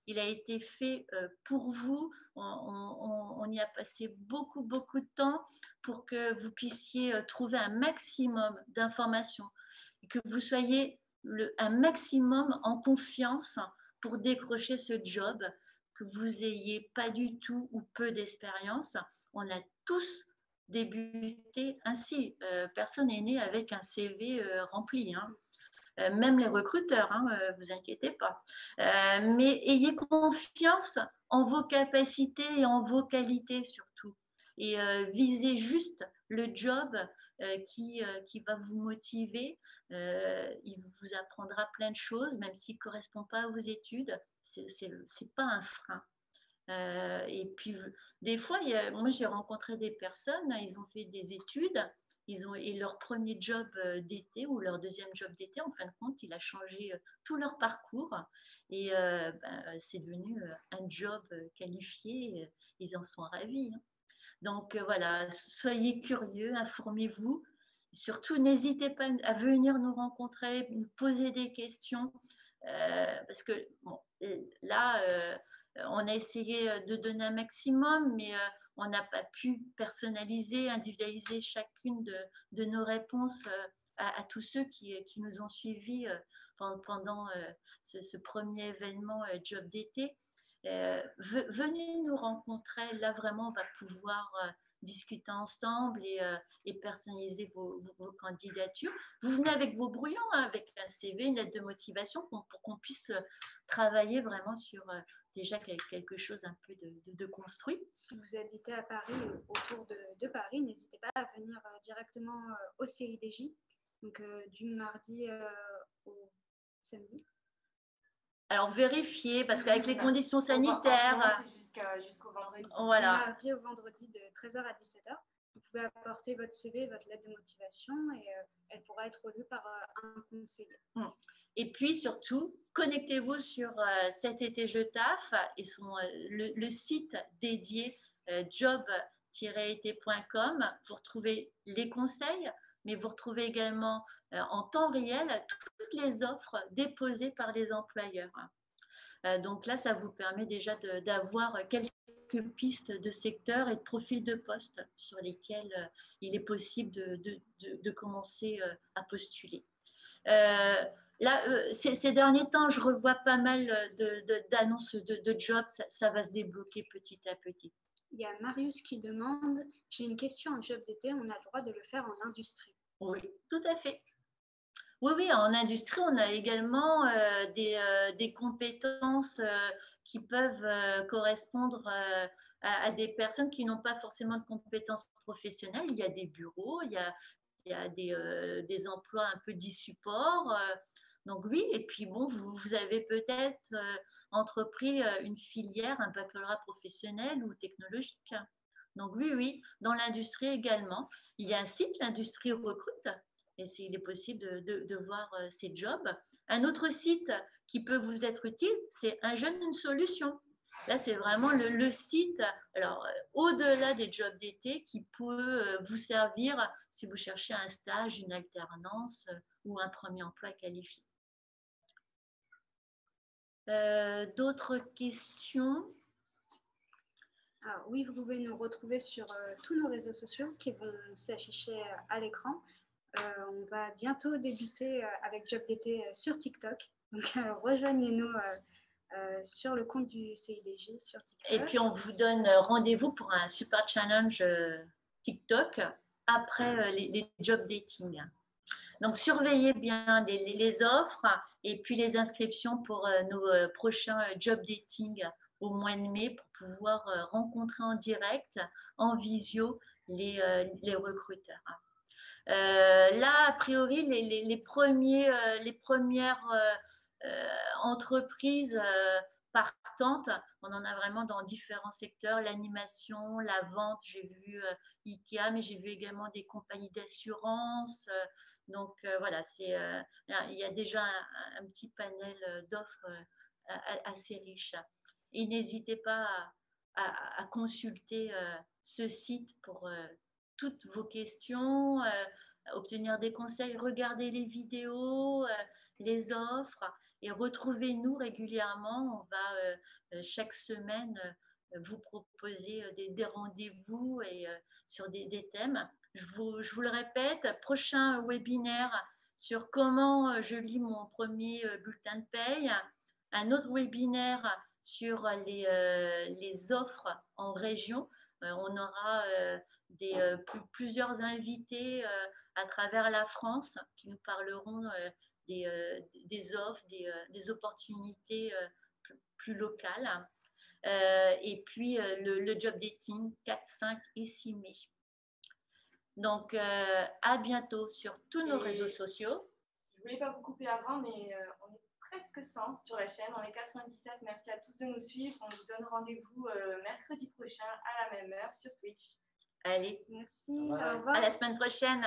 il a été fait pour vous. On y a passé beaucoup de temps pour que vous puissiez trouver un maximum d'informations et que vous soyez un maximum en confiance pour décrocher ce job, que vous n'ayez pas du tout ou peu d'expérience. On a tous débuté ainsi. Personne n'est né avec un CV rempli, hein. Même les recruteurs, hein, vous inquiétez pas. Mais ayez confiance en vos capacités et en vos qualités surtout. Et visez juste le job qui va vous motiver. Il vous apprendra plein de choses, même s'il ne correspond pas à vos études. C'est pas un frein. Et puis, des fois, moi, j'ai rencontré des personnes, ils ont fait des études, et leur premier job d'été ou leur deuxième job d'été, en fin de compte, il a changé tout leur parcours et c'est devenu un job qualifié, ils en sont ravis. Hein. Donc, voilà, soyez curieux, informez-vous. Surtout, n'hésitez pas à venir nous rencontrer, nous poser des questions, parce que bon, là, on a essayé de donner un maximum, mais on n'a pas pu personnaliser, individualiser chacune de nos réponses à tous ceux qui nous ont suivis pendant ce premier événement Job d'été. Venez nous rencontrer, là vraiment on va pouvoir discuter ensemble et personnaliser vos candidatures. Vous venez avec vos brouillons, hein, avec un CV, une lettre de motivation pour qu'on puisse travailler vraiment sur déjà quelque chose un peu de construit. Si vous habitez à Paris, autour de Paris, n'hésitez pas à venir directement au CIDJ, donc du mardi au samedi. Alors, vérifiez, parce qu'avec les conditions En ce moment, sanitaires, c'est jusqu'au vendredi. voilà. Du mardi au vendredi de 13h à 17h. Vous pouvez apporter votre CV, votre lettre de motivation et elle pourra être lue par un conseiller. Et puis surtout, connectez-vous sur Cet été je taffe et le site dédié job-été.com. Vous retrouvez les conseils, mais vous retrouvez également en temps réel toutes les offres déposées par les employeurs. Donc là, ça vous permet déjà d'avoir quelques pistes de secteurs et de profils de postes sur lesquels il est possible de commencer à postuler. Là, ces derniers temps, je revois pas mal d'annonces de jobs. Ça va se débloquer petit à petit. Il y a Marius qui demande, j'ai une question en job d'été, on a le droit de le faire en industrie? Oui, tout à fait. Oui, en industrie, on a également des compétences qui peuvent correspondre à des personnes qui n'ont pas forcément de compétences professionnelles. Il y a des bureaux, il y a des emplois un peu d'e-support. Donc oui, et puis bon, vous avez peut-être entrepris une filière, un baccalauréat professionnel ou technologique. Donc oui, dans l'industrie également. Il y a un site, l'industrie recrute. Et il est possible de voir ces jobs. Un autre site qui peut vous être utile, c'est Un jeune, une solution. Là, c'est vraiment le site, alors au-delà des jobs d'été, qui peut vous servir si vous cherchez un stage, une alternance ou un premier emploi qualifié. D'autres questions? Alors, oui, vous pouvez nous retrouver sur tous nos réseaux sociaux qui vont s'afficher à l'écran. On va bientôt débuter avec Job d'été sur TikTok. Donc, rejoignez-nous sur le compte du CIDJ sur TikTok. Et puis, on vous donne rendez-vous pour un super challenge TikTok après les job dating. Donc, surveillez bien les offres et puis les inscriptions pour nos prochains job dating au mois de mai pour pouvoir rencontrer en direct, en visio, les recruteurs. Là, a priori, les premières entreprises partantes, on en a vraiment dans différents secteurs, l'animation, la vente, j'ai vu Ikea, mais j'ai vu également des compagnies d'assurance. Donc voilà, il y a déjà un petit panel d'offres assez riche. Et n'hésitez pas à consulter ce site pour toutes vos questions, obtenir des conseils, regarder les vidéos, les offres et retrouvez-nous régulièrement. On va chaque semaine vous proposer des rendez-vous et sur des thèmes. Je vous le répète, prochain webinaire sur comment je lis mon premier bulletin de paye, un autre webinaire sur les offres en région. On aura plusieurs invités à travers la France qui nous parleront des offres, des opportunités plus locales. Et puis le job dating 4, 5 et 6 mai. Donc à bientôt sur tous nos réseaux sociaux. Je ne voulais pas vous couper avant, mais on est presque 100 sur la chaîne, on est 97. Merci à tous de nous suivre. On vous donne rendez-vous mercredi prochain à la même heure sur Twitch. Allez, merci, au revoir. À la semaine prochaine.